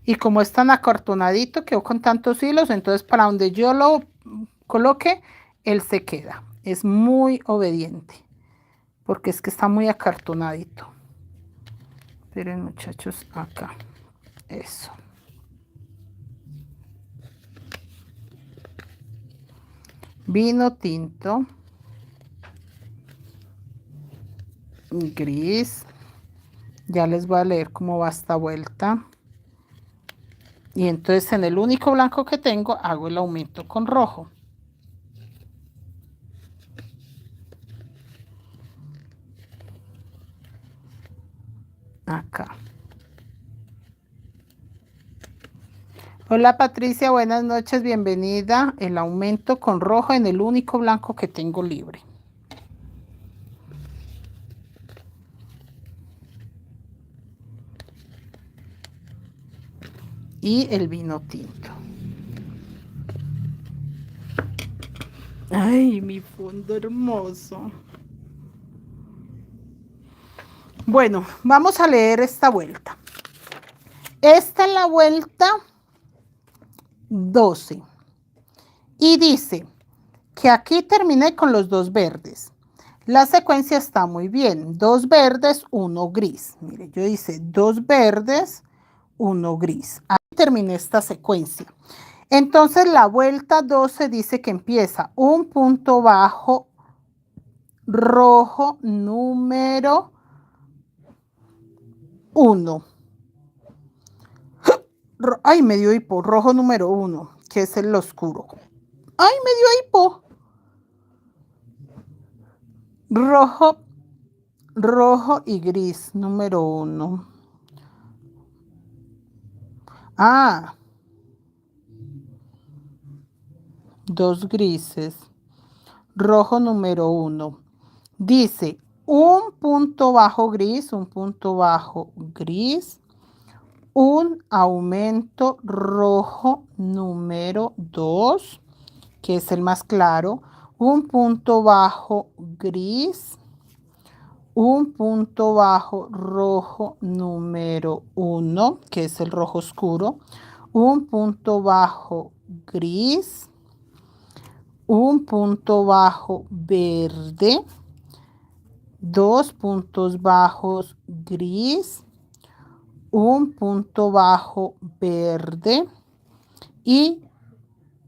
Y como es tan acartonadito, quedó con tantos hilos, entonces para donde yo lo coloque, él se queda. Es muy obediente, porque es que está muy acartonadito. Miren, muchachos, acá. Eso. Vino tinto. Gris. Ya les voy a leer cómo va esta vuelta. Y entonces en el único blanco que tengo hago el aumento con rojo. Acá. Hola Patricia, buenas noches, bienvenida. El aumento con rojo en el único blanco que tengo libre. Y el vino tinto. Ay, mi fondo hermoso. Bueno, vamos a leer esta vuelta. Esta es la vuelta 12. Y dice que aquí terminé con los dos verdes. La secuencia está muy bien. Dos verdes, uno gris. Mire, yo hice dos verdes, uno gris. Ahí terminé esta secuencia. Entonces la vuelta 12 dice que empieza un punto bajo rojo número 1. Ay, me dio hipo. Rojo número 1, que es el oscuro. Ay, me dio hipo. Rojo y gris número 1. Ah, dos grises. Rojo número 1. Dice un punto bajo gris, un punto bajo gris, un aumento rojo número 2, que es el más claro, un punto bajo gris, un punto bajo rojo número 1, que es el rojo oscuro, un punto bajo gris, un punto bajo verde, 2 puntos bajos gris, un punto bajo verde y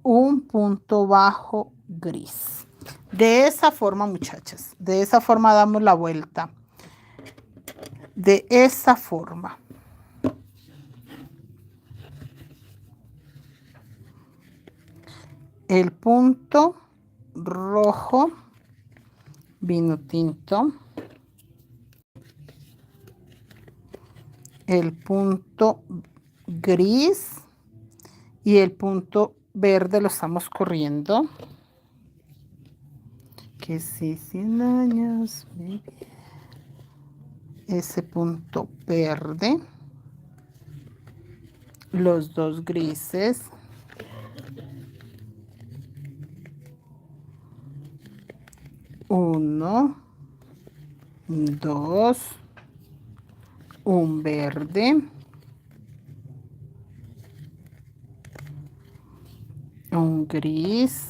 un punto bajo gris. De esa forma, muchachas, de esa forma damos la vuelta. De esa forma. El punto rojo, vino tinto. El punto gris y el punto verde lo estamos corriendo. Que si 100 años ese punto verde, los dos grises, uno, dos, un verde, un gris,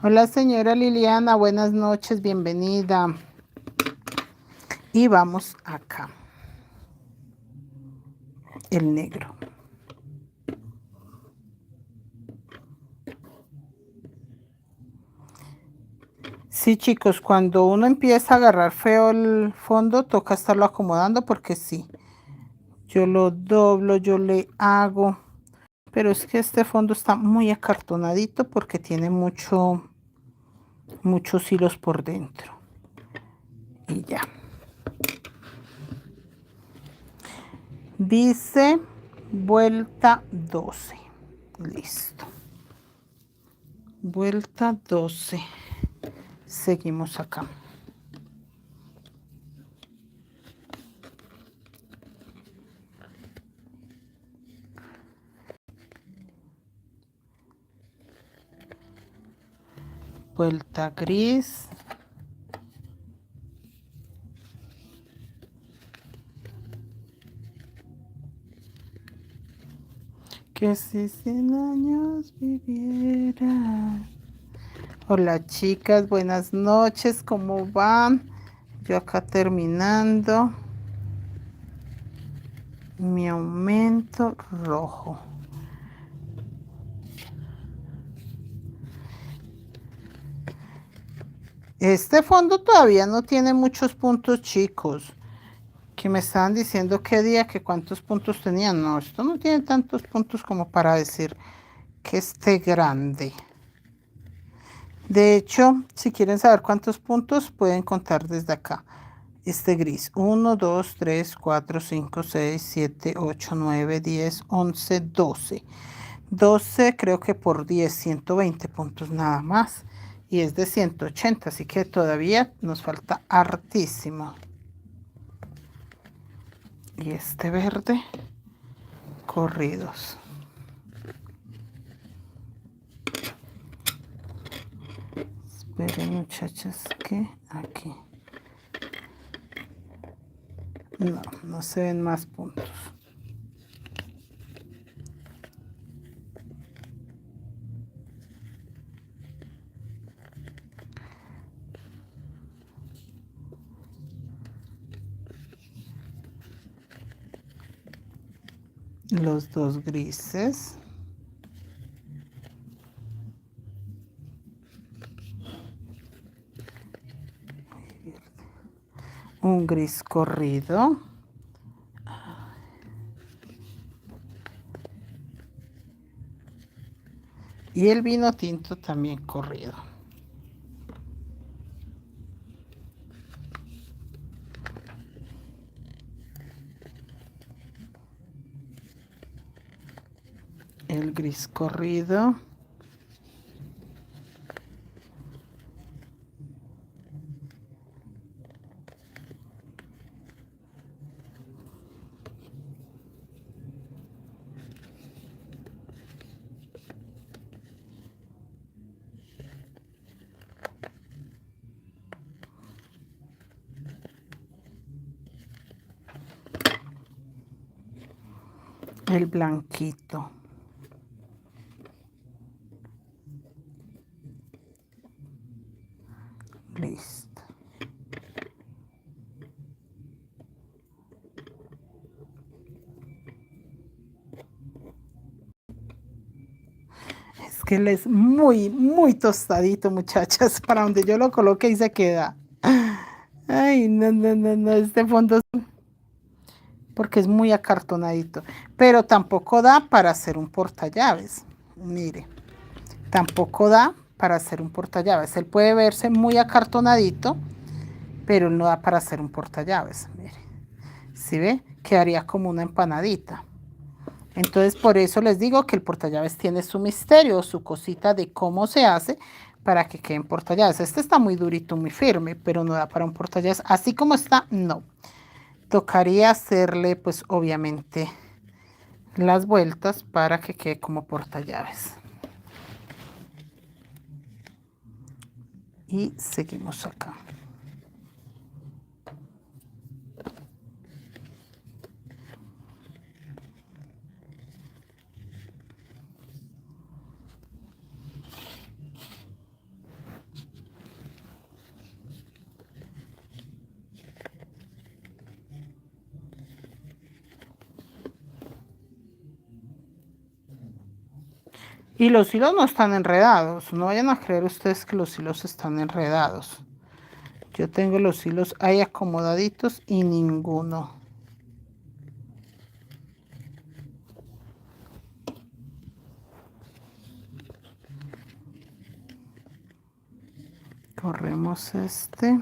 hola señora Liliana, buenas noches, bienvenida. Y vamos acá, el negro. Sí, chicos, cuando uno empieza a agarrar feo el fondo, toca estarlo acomodando porque sí, yo lo doblo, yo le hago, pero es que este fondo está muy acartonadito porque tiene muchos hilos por dentro. Y ya. Dice vuelta 12. Listo. Vuelta 12. Seguimos acá. Vuelta gris. Que si 100 años viviera. Hola chicas, buenas noches, ¿cómo van? Yo acá terminando mi aumento rojo. Este fondo todavía no tiene muchos puntos, chicos. Que me estaban diciendo qué día, que cuántos puntos tenían. No, esto no tiene tantos puntos como para decir que esté grande. De hecho, si quieren saber cuántos puntos, pueden contar desde acá. Este gris. 1, 2, 3, 4, 5, 6, 7, 8, 9, 10, 11, 12. 12 creo que por 10, 120 puntos nada más. Y es de 180, así que todavía nos falta hartísimo. Y este verde, corridos. Esperen muchachas que aquí. No, no se ven más puntos. Los dos grises. Un gris corrido. Y el vino tinto también corrido. El gris corrido. el blanquito. Listo. Es que él es muy, muy tostadito, muchachas. Para donde yo lo coloque y se queda. Ay, no, no, no, no. Este fondo es porque es muy acartonadito. Pero tampoco da para hacer un portallaves. Mire, tampoco da para hacer un portallaves. Él puede verse muy acartonadito, pero no da para hacer un portallaves. Mire, ¿sí ve? Quedaría como una empanadita. Entonces, por eso les digo que el portallaves tiene su misterio, su cosita de cómo se hace para que queden portallaves. Este está muy durito, muy firme, pero no da para un portallaves. Así como está, no. Tocaría hacerle, pues, obviamente, las vueltas para que quede como portallaves. Y seguimos acá. Y los hilos no están enredados. No vayan a creer ustedes que los hilos están enredados. Yo tengo los hilos ahí acomodaditos y ninguno. Corremos este,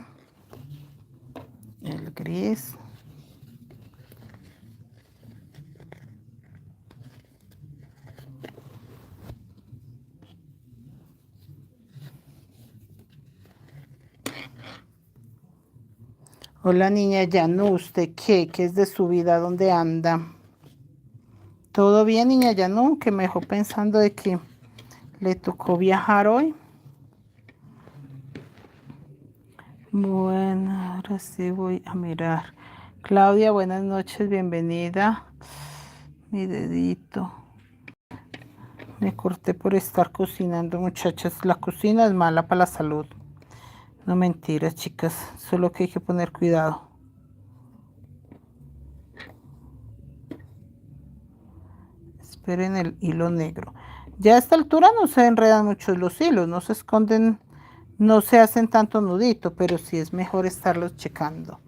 el gris. Hola niña Yanu, ¿usted qué? ¿Qué es de su vida? ¿Dónde anda? ¿Todo bien, niña Yanu? Que me dejó pensando de que le tocó viajar hoy. Bueno, ahora sí voy a mirar. Claudia, buenas noches, bienvenida. Mi dedito. Me corté por estar cocinando, muchachas. La cocina es mala para la salud. No mentiras, chicas. Solo que hay que poner cuidado. Esperen el hilo negro. Ya a esta altura no se enredan mucho los hilos, no se esconden, no se hacen tanto nudito, pero sí es mejor estarlos checando.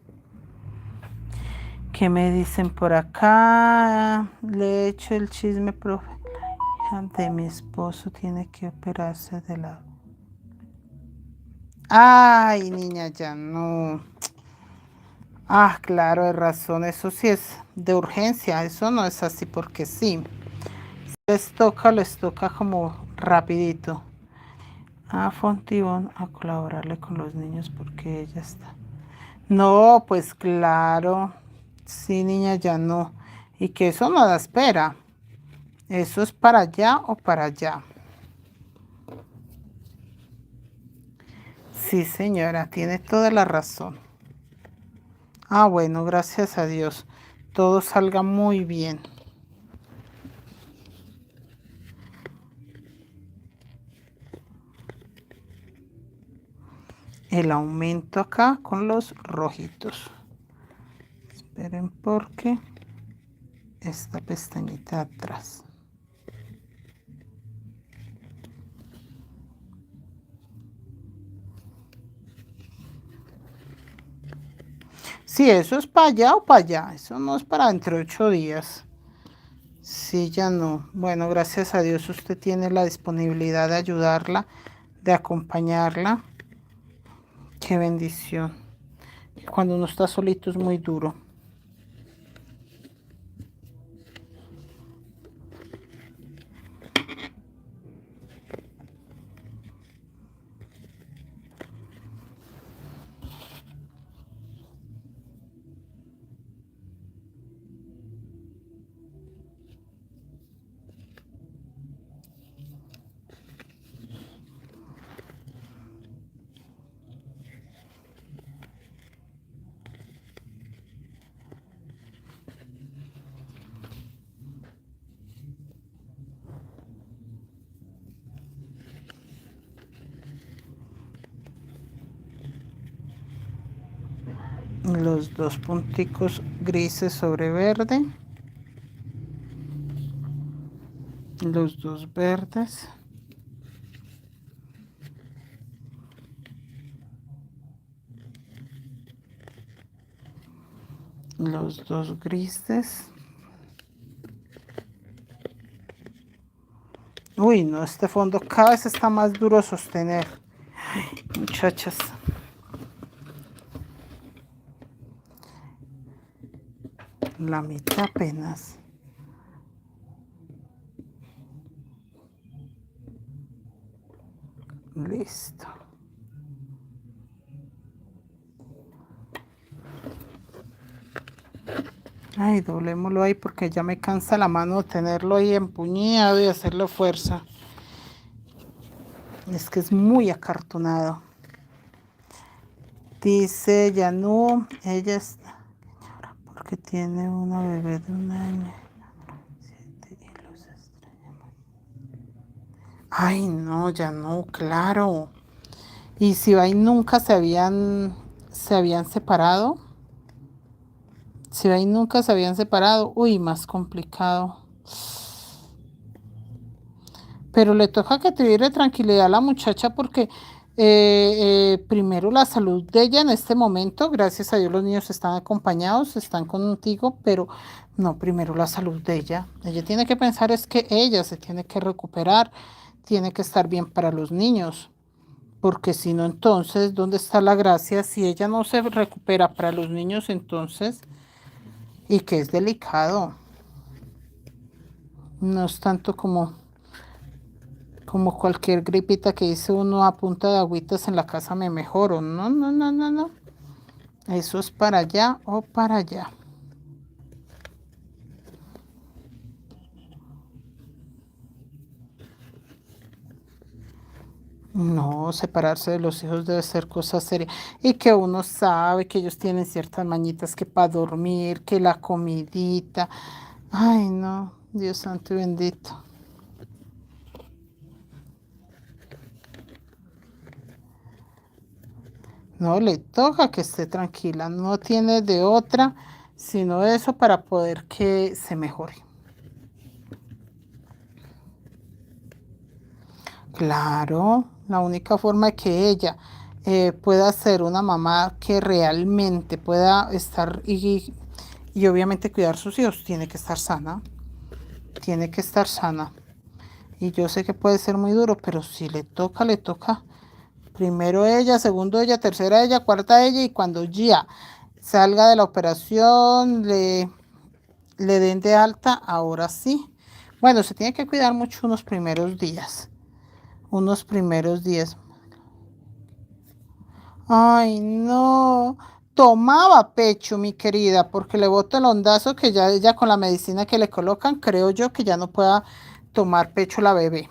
¿Qué me dicen por acá? Le he hecho el chisme, profe. La hija de mi esposo tiene que operarse de lado. Ay, niña, ya no. Ah, claro, de razón. Eso sí es de urgencia. Eso no es así porque sí. Les toca como rapidito. A Fontibón a colaborarle con los niños porque ella está. No, pues claro. Sí, niña, ya no. Y que eso no da espera. Eso es para allá o para allá. Sí, señora, tiene toda la razón. Ah, bueno, gracias a Dios. Todo salga muy bien. El aumento acá con los rojitos. Esperen porque esta pestañita atrás. Sí, eso es para allá o para allá. Eso no es para dentro de 8 días. Sí, ya no. Bueno, gracias a Dios usted tiene la disponibilidad de ayudarla, de acompañarla. Qué bendición. Cuando uno está solito es muy duro. los dos punticos grises sobre verde, los dos verdes, los dos grises. Uy, no, este fondo cada vez está más duro de sostener. Ay, muchachas. La mitad apenas. Listo. Ay, doblémoslo ahí porque ya me cansa la mano tenerlo ahí empuñado y hacerle fuerza. Es que es muy acartonado. Dice Yanú, ella está porque tiene una bebé de 1 año. Ay, no, Yanú, claro. Y si va y nunca se habían separado. Si va y nunca se habían separado, uy, más complicado. Pero le toca que tuviera tranquilidad a la muchacha porque primero la salud de ella en este momento, gracias a Dios los niños están acompañados, están contigo, pero no, primero la salud de ella. Ella tiene que pensar es que ella se tiene que recuperar, tiene que estar bien para los niños, porque si no, entonces, ¿dónde está la gracia? Si ella no se recupera para los niños, entonces, y que es delicado, no es tanto como cualquier gripita que dice uno a punta de agüitas en la casa me mejoro. No, no, no, no, no. Eso es para allá o para allá. No, separarse de los hijos debe ser cosa seria. Y que uno sabe que ellos tienen ciertas mañitas que para dormir, que la comidita. Ay, no, Dios santo y bendito. No, le toca que esté tranquila. No tiene de otra sino eso para poder que se mejore. Claro, la única forma de que ella pueda ser una mamá que realmente pueda estar y obviamente cuidar sus hijos, tiene que estar sana, tiene que estar sana. Y yo sé que puede ser muy duro, pero si le toca, le toca. Primero ella, segundo ella, tercera ella, cuarta ella y cuando ya salga de la operación, le den de alta, ahora sí. Bueno, se tiene que cuidar mucho unos primeros días. Unos primeros días. Ay, no. Tomaba pecho, mi querida, porque le boto el ondazo que ya ella con la medicina que le colocan, creo yo que ya no pueda tomar pecho la bebé.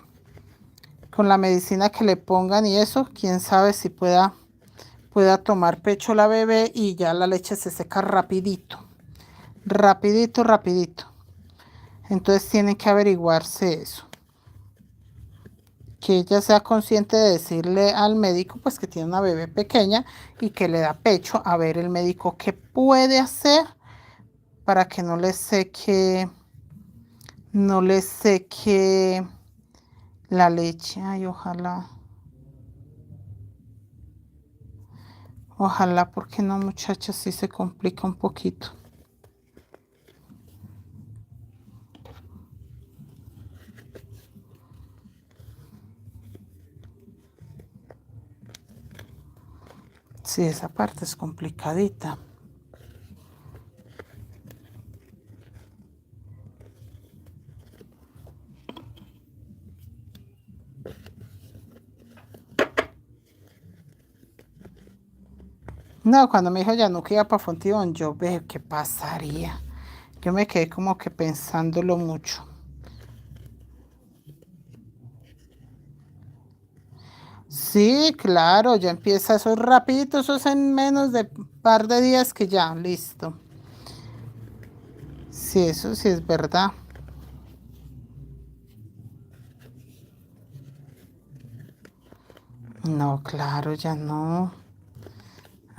Con la medicina que le pongan y eso, quién sabe si pueda tomar pecho la bebé y ya la leche se seca rapidito. Rapidito, rapidito. Entonces tienen que averiguarse eso. Que ella sea consciente de decirle al médico pues que tiene una bebé pequeña y que le da pecho, a ver el médico qué puede hacer para que no le seque la leche. Ay, ojalá, porque no, muchachas, sí se complica un poquito. Sí, esa parte es complicadita. No, cuando me dijo ya no que iba para Fontibón, yo ve qué pasaría. Yo me quedé como que pensándolo mucho. Sí, claro, ya empieza eso rapidito, eso es en menos de par de días que ya, listo. Sí, eso sí es verdad. No, claro, ya no.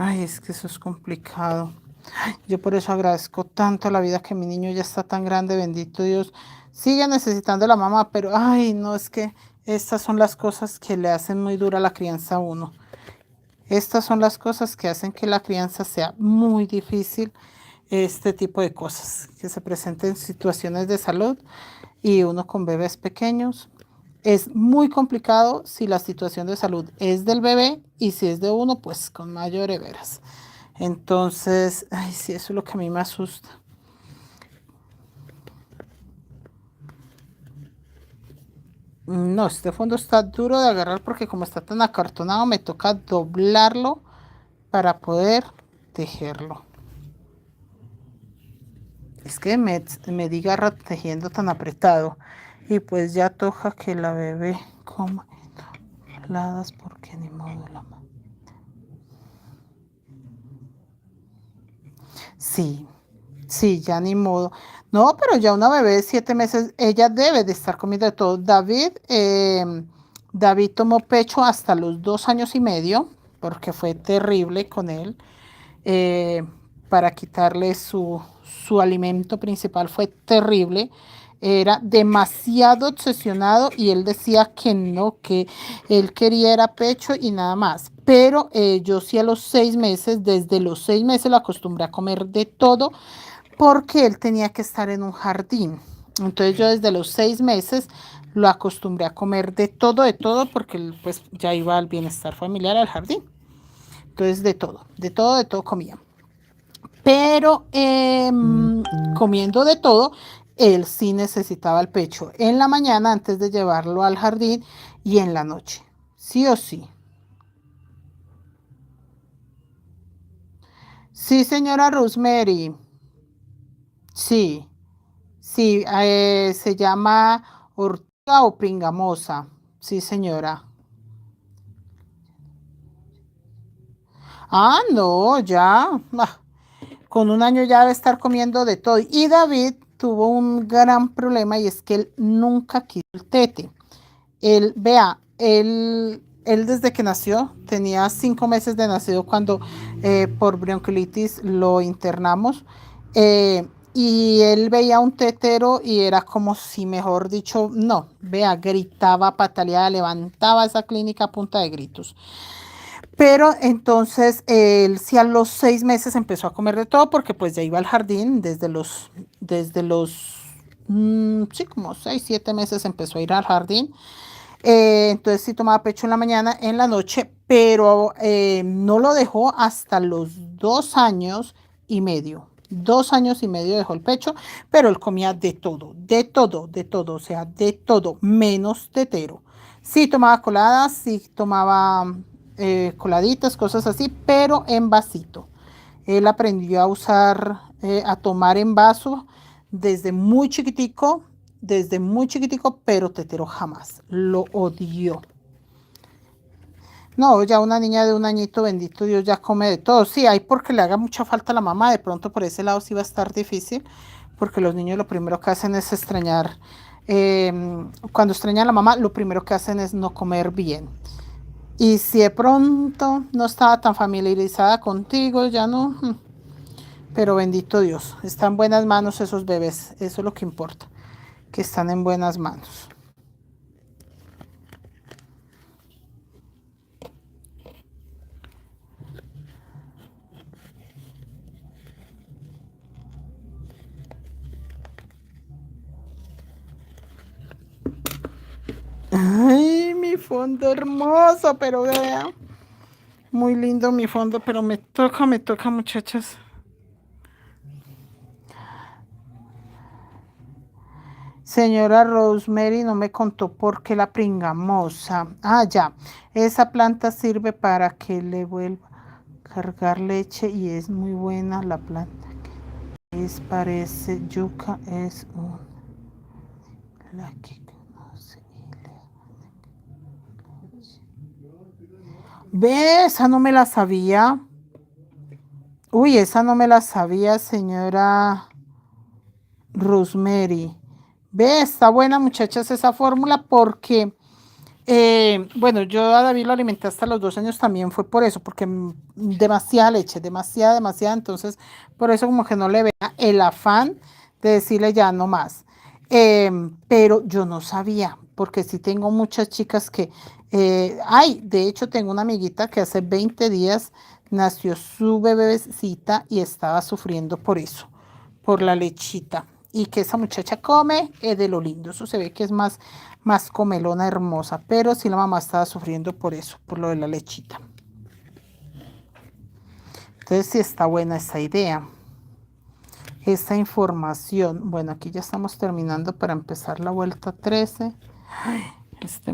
Ay, es que eso es complicado. Yo por eso agradezco tanto a la vida que mi niño ya está tan grande, bendito Dios. Sigue necesitando la mamá, pero ay, no, es que estas son las cosas que le hacen muy dura la crianza a uno. Estas son las cosas que hacen que la crianza sea muy difícil, este tipo de cosas, que se presenten situaciones de salud y uno con bebés pequeños. Es muy complicado si la situación de salud es del bebé y si es de uno, pues con mayores veras. Entonces, ay, sí, eso es lo que a mí me asusta. No, este fondo está duro de agarrar porque como está tan acartonado, me toca doblarlo para poder tejerlo. Es que me diga tejiendo tan apretado. Y pues ya toca que la bebé coma heladas porque ni modo la ma- Sí, sí, ya ni modo. No, pero ya una bebé de 7 meses, ella debe de estar comiendo de todo. David tomó pecho hasta los 2 años y medio, porque fue terrible con él. eh, para quitarle su alimento principal fue terrible. Era demasiado obsesionado y él decía que no, que él quería era pecho y nada más. Pero yo sí a los 6 meses, desde los 6 meses lo acostumbré a comer de todo porque él tenía que estar en un jardín. Entonces yo desde los 6 meses lo acostumbré a comer de todo, porque él, pues ya iba al bienestar familiar al jardín. Entonces de todo comía. Pero comiendo de todo, él sí necesitaba el pecho en la mañana antes de llevarlo al jardín y en la noche, sí o sí. Sí, señora Rosemary, sí, sí, se llama ortiga o pringamosa, sí, señora. Ah, no, ya, con 1 año ya debe estar comiendo de todo. Y David tuvo un gran problema y es que él nunca quiso el tete. Él desde que nació, tenía 5 meses de nacido cuando por bronquiolitis lo internamos. Y él veía un tetero y era como si, mejor dicho, no, vea, gritaba, pataleaba, levantaba esa clínica a punta de gritos. Pero entonces él sí a los 6 meses empezó a comer de todo porque pues ya iba al jardín desde los sí, como 6, 7 meses empezó a ir al jardín. Entonces sí tomaba pecho en la mañana, en la noche, pero no lo dejó hasta los 2 años y medio. 2 años y medio dejó el pecho, pero él comía de todo, de todo, de todo, o sea, de todo, menos tetero. Sí tomaba coladas, sí tomaba coladitas, cosas así, pero en vasito. Él aprendió a usar, a tomar en vaso desde muy chiquitico, pero tetero jamás. Lo odió. No, ya una niña de 1 añito, bendito Dios, ya come de todo. Sí, hay porque le haga mucha falta a la mamá. De pronto por ese lado sí va a estar difícil, porque los niños lo primero que hacen es extrañar. Cuando extrañan a la mamá, lo primero que hacen es no comer bien. Y si de pronto no estaba tan familiarizada contigo, ya no. Pero bendito Dios, están en buenas manos esos bebés. Eso es lo que importa, que están en buenas manos. Ay, mi fondo hermoso, pero vea. Muy lindo mi fondo, pero me toca, muchachas. Señora Rosemary no me contó por qué la pringamosa. Ah, ya. Esa planta sirve para que le vuelva a cargar leche y es muy buena la planta. Es parece yuca, es la que conoce y le... Ve, esa no me la sabía. Uy, esa no me la sabía, señora Rosemary. Ve, está buena, muchachas, esa fórmula porque Bueno, yo a David lo alimenté hasta los 2 años también fue por eso, porque demasiada leche, demasiada, demasiada, entonces por eso como que no le veía el afán de decirle ya no más. Pero yo no sabía, porque sí tengo muchas chicas que, de hecho tengo una amiguita que hace 20 días nació su bebecita y estaba sufriendo por eso, por la lechita. Y que esa muchacha come de lo lindo, eso se ve que es más comelona hermosa, pero sí la mamá estaba sufriendo por eso, por lo de la lechita. Entonces sí está buena esta idea, esta información. Bueno, aquí ya estamos terminando para empezar la vuelta 13. Este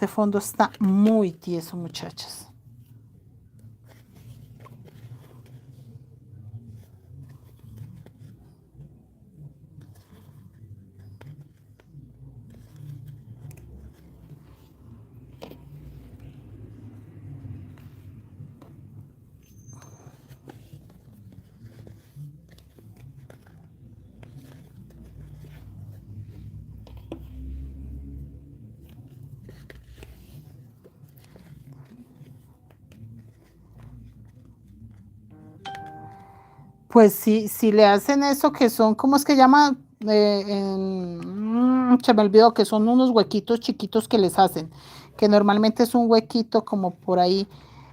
fondo está muy tieso, muchachas. Pues sí, si le hacen eso que son, ¿cómo es que llama? Se me olvidó que son unos huequitos chiquitos que les hacen, que normalmente es un huequito como por ahí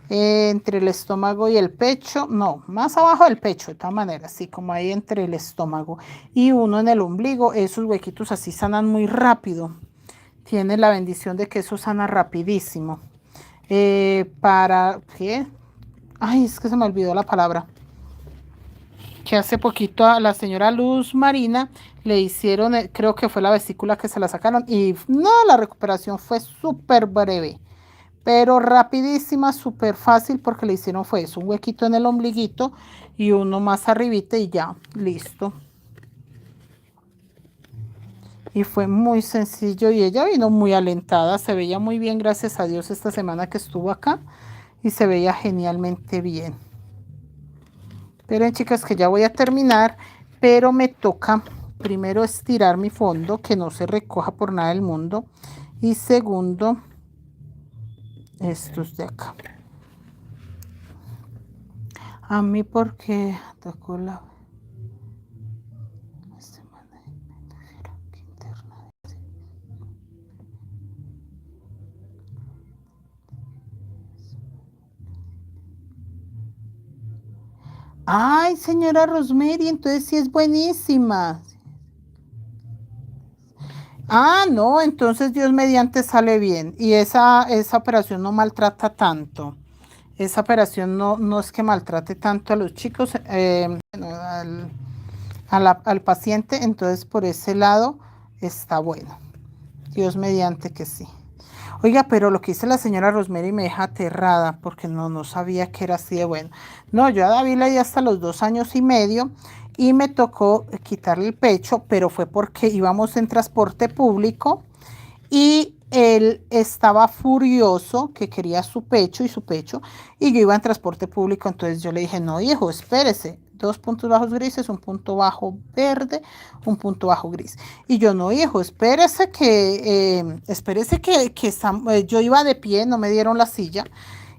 entre el estómago y el pecho, no, más abajo del pecho, de todas maneras, sí, como ahí entre el estómago y uno en el ombligo, esos huequitos así sanan muy rápido. Tiene la bendición de que eso sana rapidísimo. ¿Qué? Ay, es que se me olvidó la palabra que hace poquito a la señora Luz Marina le hicieron, creo que fue la vesícula que se la sacaron y no, la recuperación fue súper breve, pero rapidísima, súper fácil porque le hicieron fue eso, un huequito en el ombliguito y uno más arribita y ya, listo. Y fue muy sencillo y ella vino muy alentada, se veía muy bien, gracias a Dios, esta semana que estuvo acá y se veía genialmente bien. Esperen, chicas, que ya voy a terminar, pero me toca primero estirar mi fondo, que no se recoja por nada del mundo. Y segundo, estos de acá. A mí porque tocó la... Ay, señora Rosemary, entonces sí es buenísima. Ah, no, entonces Dios mediante sale bien. Y esa operación no maltrata tanto. Esa operación no es que maltrate tanto a los chicos, bueno, al paciente, entonces por ese lado está bueno. Dios mediante que sí. Oiga, pero lo que dice la señora Rosemary me deja aterrada porque no sabía que era así de bueno. No, yo a David le di hasta los 2 años y medio y me tocó quitarle el pecho, pero fue porque íbamos en transporte público y él estaba furioso que quería su pecho y yo iba en transporte público, entonces yo le dije, no hijo, espérese, 2 puntos bajos grises, un punto bajo verde, un punto bajo gris. Y yo no hijo, espérese que yo iba de pie, no me dieron la silla.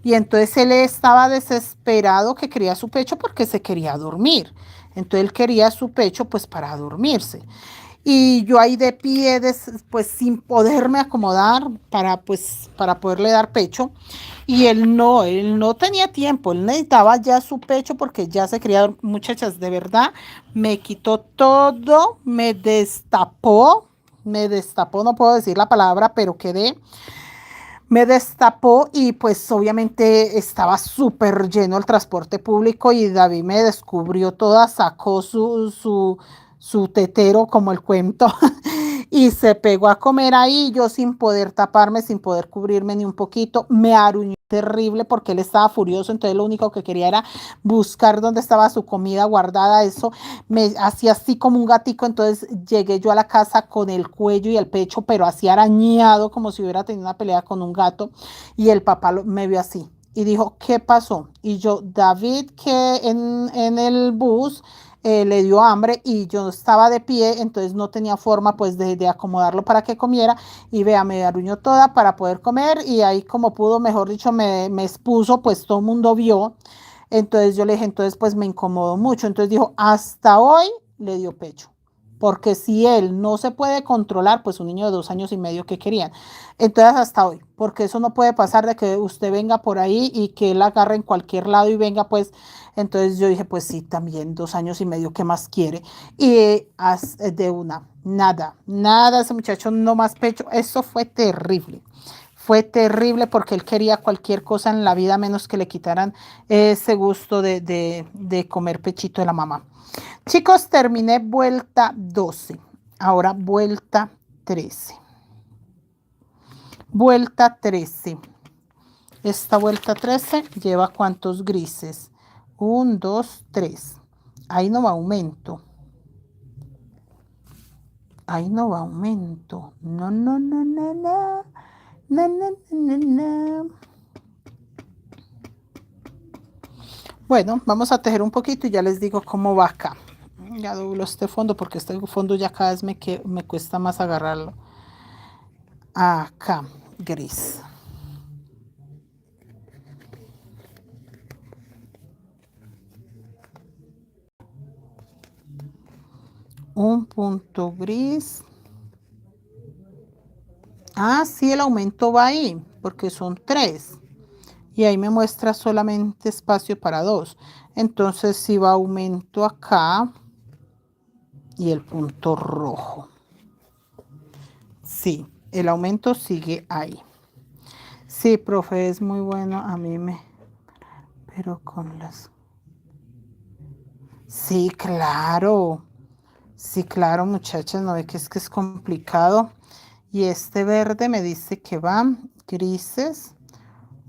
Y entonces él estaba desesperado que quería su pecho porque se quería dormir. Entonces él quería su pecho pues para dormirse y yo ahí de pie, pues sin poderme acomodar para poderle dar pecho. Y él no tenía tiempo, él necesitaba ya su pecho porque ya se quería, muchachas, de verdad, me quitó todo, me destapó, no puedo decir la palabra, pero me destapó y pues obviamente estaba súper lleno el transporte público y David me descubrió toda, sacó su tetero como el cuento y se pegó a comer ahí, yo sin poder taparme, sin poder cubrirme ni un poquito, me aruñó terrible porque él estaba furioso, entonces lo único que quería era buscar dónde estaba su comida guardada, eso me hacía así como un gatico, entonces llegué yo a la casa con el cuello y el pecho, pero así arañado como si hubiera tenido una pelea con un gato y el papá me vio así y dijo, ¿qué pasó? Y yo, David, que en el bus le dio hambre y yo estaba de pie, entonces no tenía forma pues de acomodarlo para que comiera y vea, me arruñó toda para poder comer y ahí como pudo, mejor dicho, me expuso, pues todo el mundo vio. Entonces yo le dije, entonces pues me incomodó mucho. Entonces dijo, hasta hoy le dio pecho. Porque si él no se puede controlar, pues un niño de 2 años y medio, ¿qué querían? Entonces hasta hoy, porque eso no puede pasar de que usted venga por ahí y que él agarre en cualquier lado y venga pues. Entonces yo dije, pues sí, también 2 años y medio, ¿qué más quiere? Y de una, nada, nada, ese muchacho no más pecho. Eso fue terrible. Fue terrible porque él quería cualquier cosa en la vida menos que le quitaran ese gusto de comer pechito de la mamá. Chicos, terminé vuelta 12. Ahora vuelta 13. Vuelta 13. Esta vuelta 13 lleva cuántos grises. 1, 2, 3. Ahí no va aumento. Ahí no va aumento. No, no, no, no, no. No, no, no, no, no. Bueno, vamos a tejer un poquito y ya les digo cómo va acá. Ya doblo este fondo porque este fondo ya cada vez me cuesta más agarrarlo. Acá, gris. Un punto gris. Ah, sí, el aumento va ahí, porque son 3. Y ahí me muestra solamente espacio para 2. Entonces sí va aumento acá y el punto rojo. Sí, el aumento sigue ahí. Sí, profe, es muy bueno. A mí me... Pero con las... Sí, claro. Sí, claro, muchachas, no ve que es complicado. Y este verde me dice que van grises.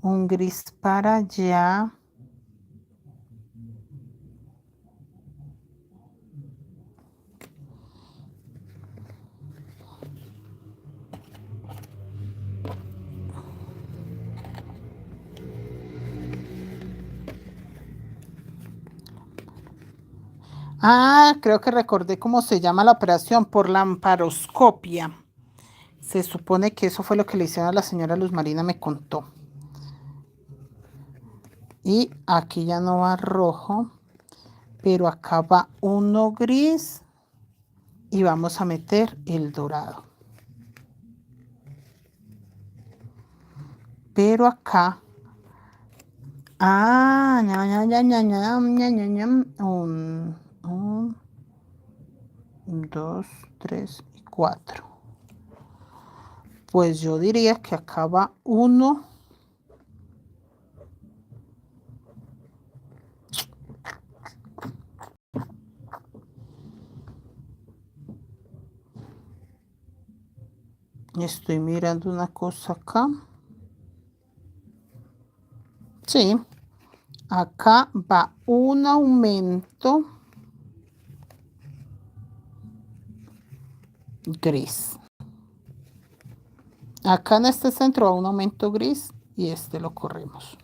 Un gris para allá. Ah, creo que recordé cómo se llama la operación por lamparoscopia. Se supone que eso fue lo que le hicieron a la señora Luz Marina, me contó. Y aquí ya no va rojo, pero acá va uno gris y vamos a meter el dorado. Pero acá, un, 2, 3 y 4. Pues yo diría que acá va uno. Estoy mirando una cosa acá. Sí, acá va un aumento gris. Acá en este centro va un aumento gris y este lo corremos.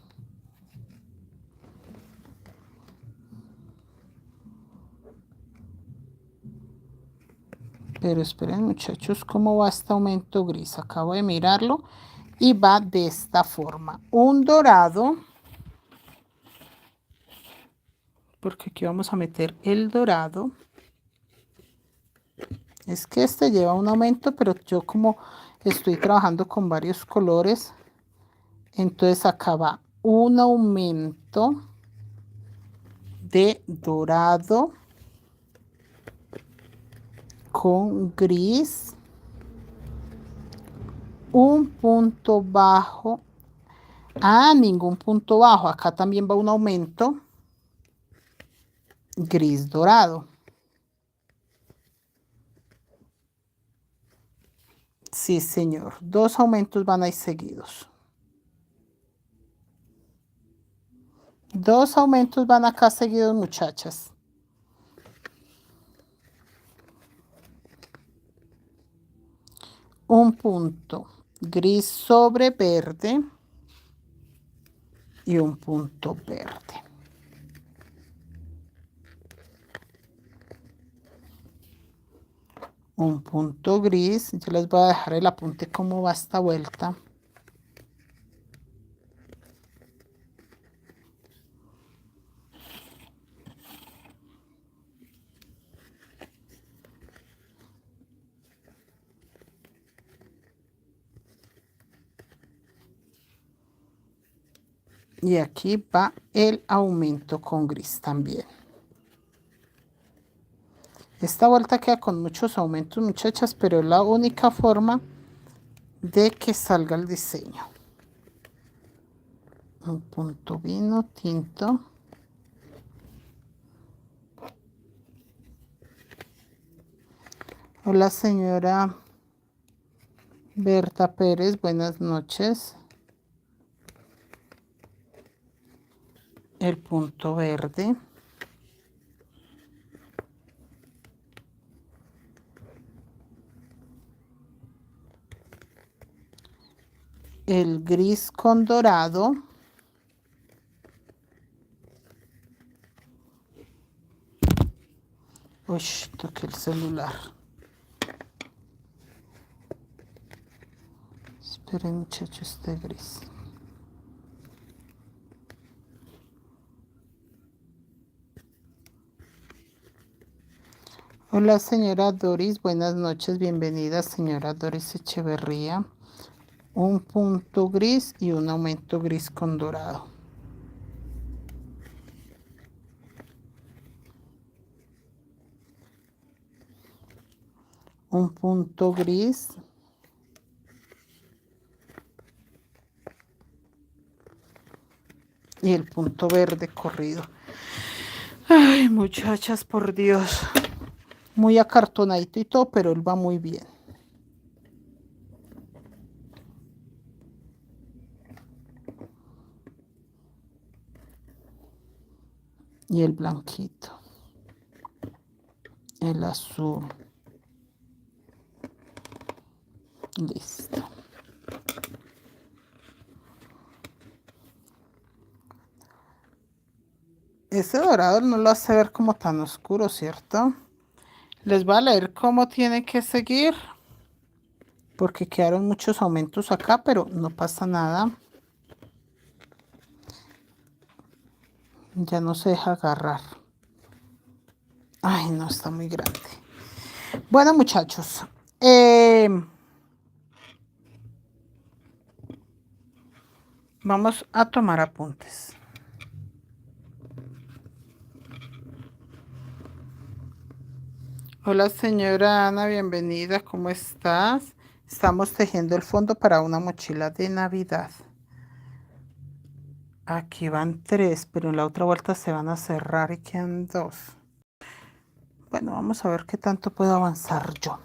Pero esperen, muchachos, ¿cómo va este aumento gris? Acabo de mirarlo y va de esta forma. Un dorado, porque aquí vamos a meter el dorado. Es que este lleva un aumento, pero yo como estoy trabajando con varios colores, entonces acá va un aumento de dorado con gris, un punto bajo. Ah, ningún punto bajo. Acá también va un aumento gris dorado. Sí, señor. 2 aumentos van a ir seguidos. 2 aumentos van acá seguidos, muchachas. Un punto gris sobre verde y un punto verde. un punto gris. Yo les voy a dejar el apunte cómo va esta vuelta. Y aquí va el aumento con gris también. Esta vuelta queda con muchos aumentos, muchachas, pero es la única forma de que salga el diseño. Un punto vino tinto. Hola, señora Berta Pérez, buenas noches. El punto verde. El gris con dorado. Uy, toqué el celular. Esperen, muchachos, este gris. Hola, señora Doris, buenas noches, bienvenida, señora Doris Echeverría. Un punto gris y un aumento gris con dorado. Un punto gris. Y el punto verde corrido. Ay, muchachas, por Dios. Muy acartonadito y todo, pero él va muy bien. Y el blanquito. El azul. Listo. Ese dorado no lo hace ver como tan oscuro, ¿cierto? Les voy a leer cómo tiene que seguir. Porque quedaron muchos aumentos acá, pero no pasa nada. Ya no se deja agarrar. Ay, no, está muy grande. Bueno, muchachos. Vamos a tomar apuntes. Hola, señora Ana, bienvenida. ¿Cómo estás? Estamos tejiendo el fondo para una mochila de Navidad. Aquí van 3, pero en la otra vuelta se van a cerrar y quedan 2. Bueno, vamos a ver qué tanto puedo avanzar yo.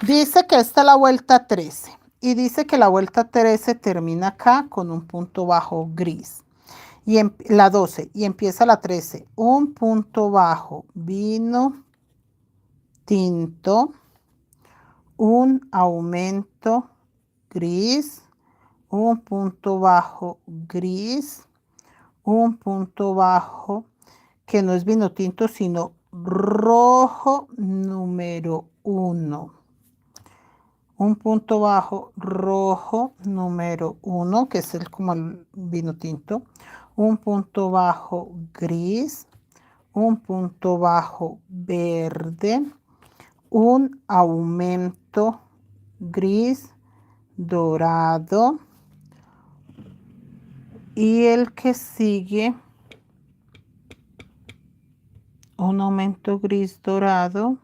Dice que esta es la vuelta 13 y dice que la vuelta 13 termina acá con un punto bajo gris. Y en la 12 y empieza la 13. Un punto bajo vino tinto, un aumento gris, un punto bajo gris, un punto bajo que no es vino tinto sino rojo número 1, un punto bajo rojo número 1 que es el como el vino tinto, un punto bajo gris, un punto bajo verde, un aumento gris dorado y el que sigue un aumento gris dorado,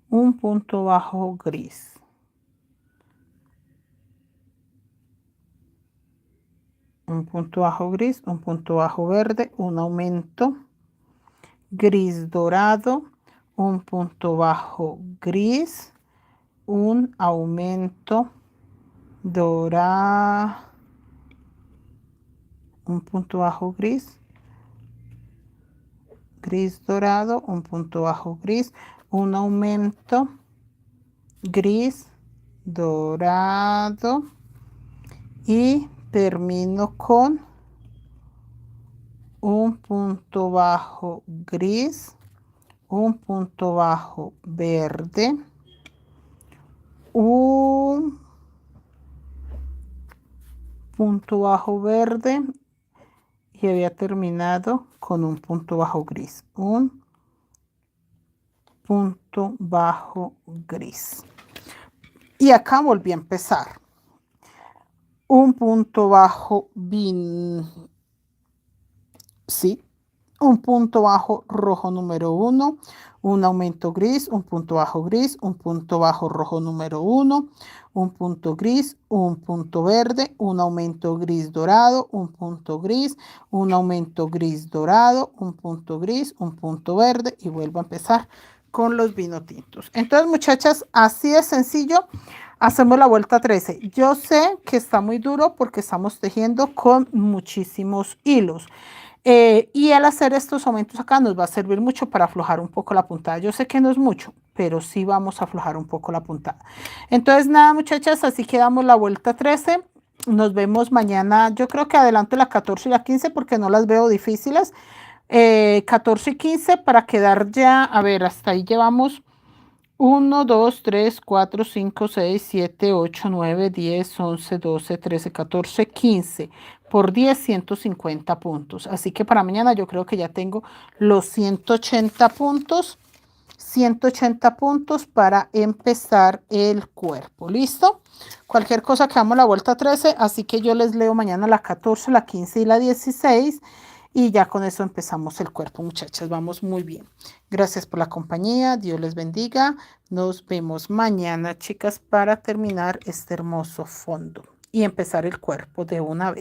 un punto bajo gris, un punto bajo gris, un punto bajo verde, un aumento gris dorado, un punto bajo gris, un aumento dorado, un punto bajo gris, gris dorado, un punto bajo gris, un aumento gris dorado y termino con un punto bajo gris, un punto bajo verde, un punto bajo verde y había terminado con un punto bajo gris, un punto bajo gris. Y acá volví a empezar. Un punto bajo sí, un punto bajo rojo número 1, un aumento gris, un punto bajo gris, un punto bajo rojo número 1, un punto gris, un punto verde, un aumento gris dorado, un punto gris, un aumento gris dorado, un punto gris, un punto verde y vuelvo a empezar con los vino tintos. Entonces, muchachas, así de sencillo hacemos la vuelta 13. Yo sé que está muy duro porque estamos tejiendo con muchísimos hilos. Y al hacer estos aumentos acá nos va a servir mucho para aflojar un poco la puntada. Yo sé que no es mucho, pero sí vamos a aflojar un poco la puntada. Entonces nada, muchachas, así quedamos la vuelta 13. Nos vemos mañana. Yo creo que adelanto la 14 y la 15 porque no las veo difíciles. 14 y 15 para quedar ya, a ver, hasta ahí llevamos 1, 2, 3, 4, 5, 6, 7, 8, 9, 10, 11, 12, 13, 14, 15. Por 10, 150 puntos. Así que para mañana yo creo que ya tengo los 180 puntos. 180 puntos para empezar el cuerpo. ¿Listo? Cualquier cosa que damos la vuelta 13. Así que yo les leo mañana la 14, la 15 y la 16. Y ya con eso empezamos el cuerpo, muchachas. Vamos muy bien. Gracias por la compañía. Dios les bendiga. Nos vemos mañana, chicas, para terminar este hermoso fondo y empezar el cuerpo de una vez.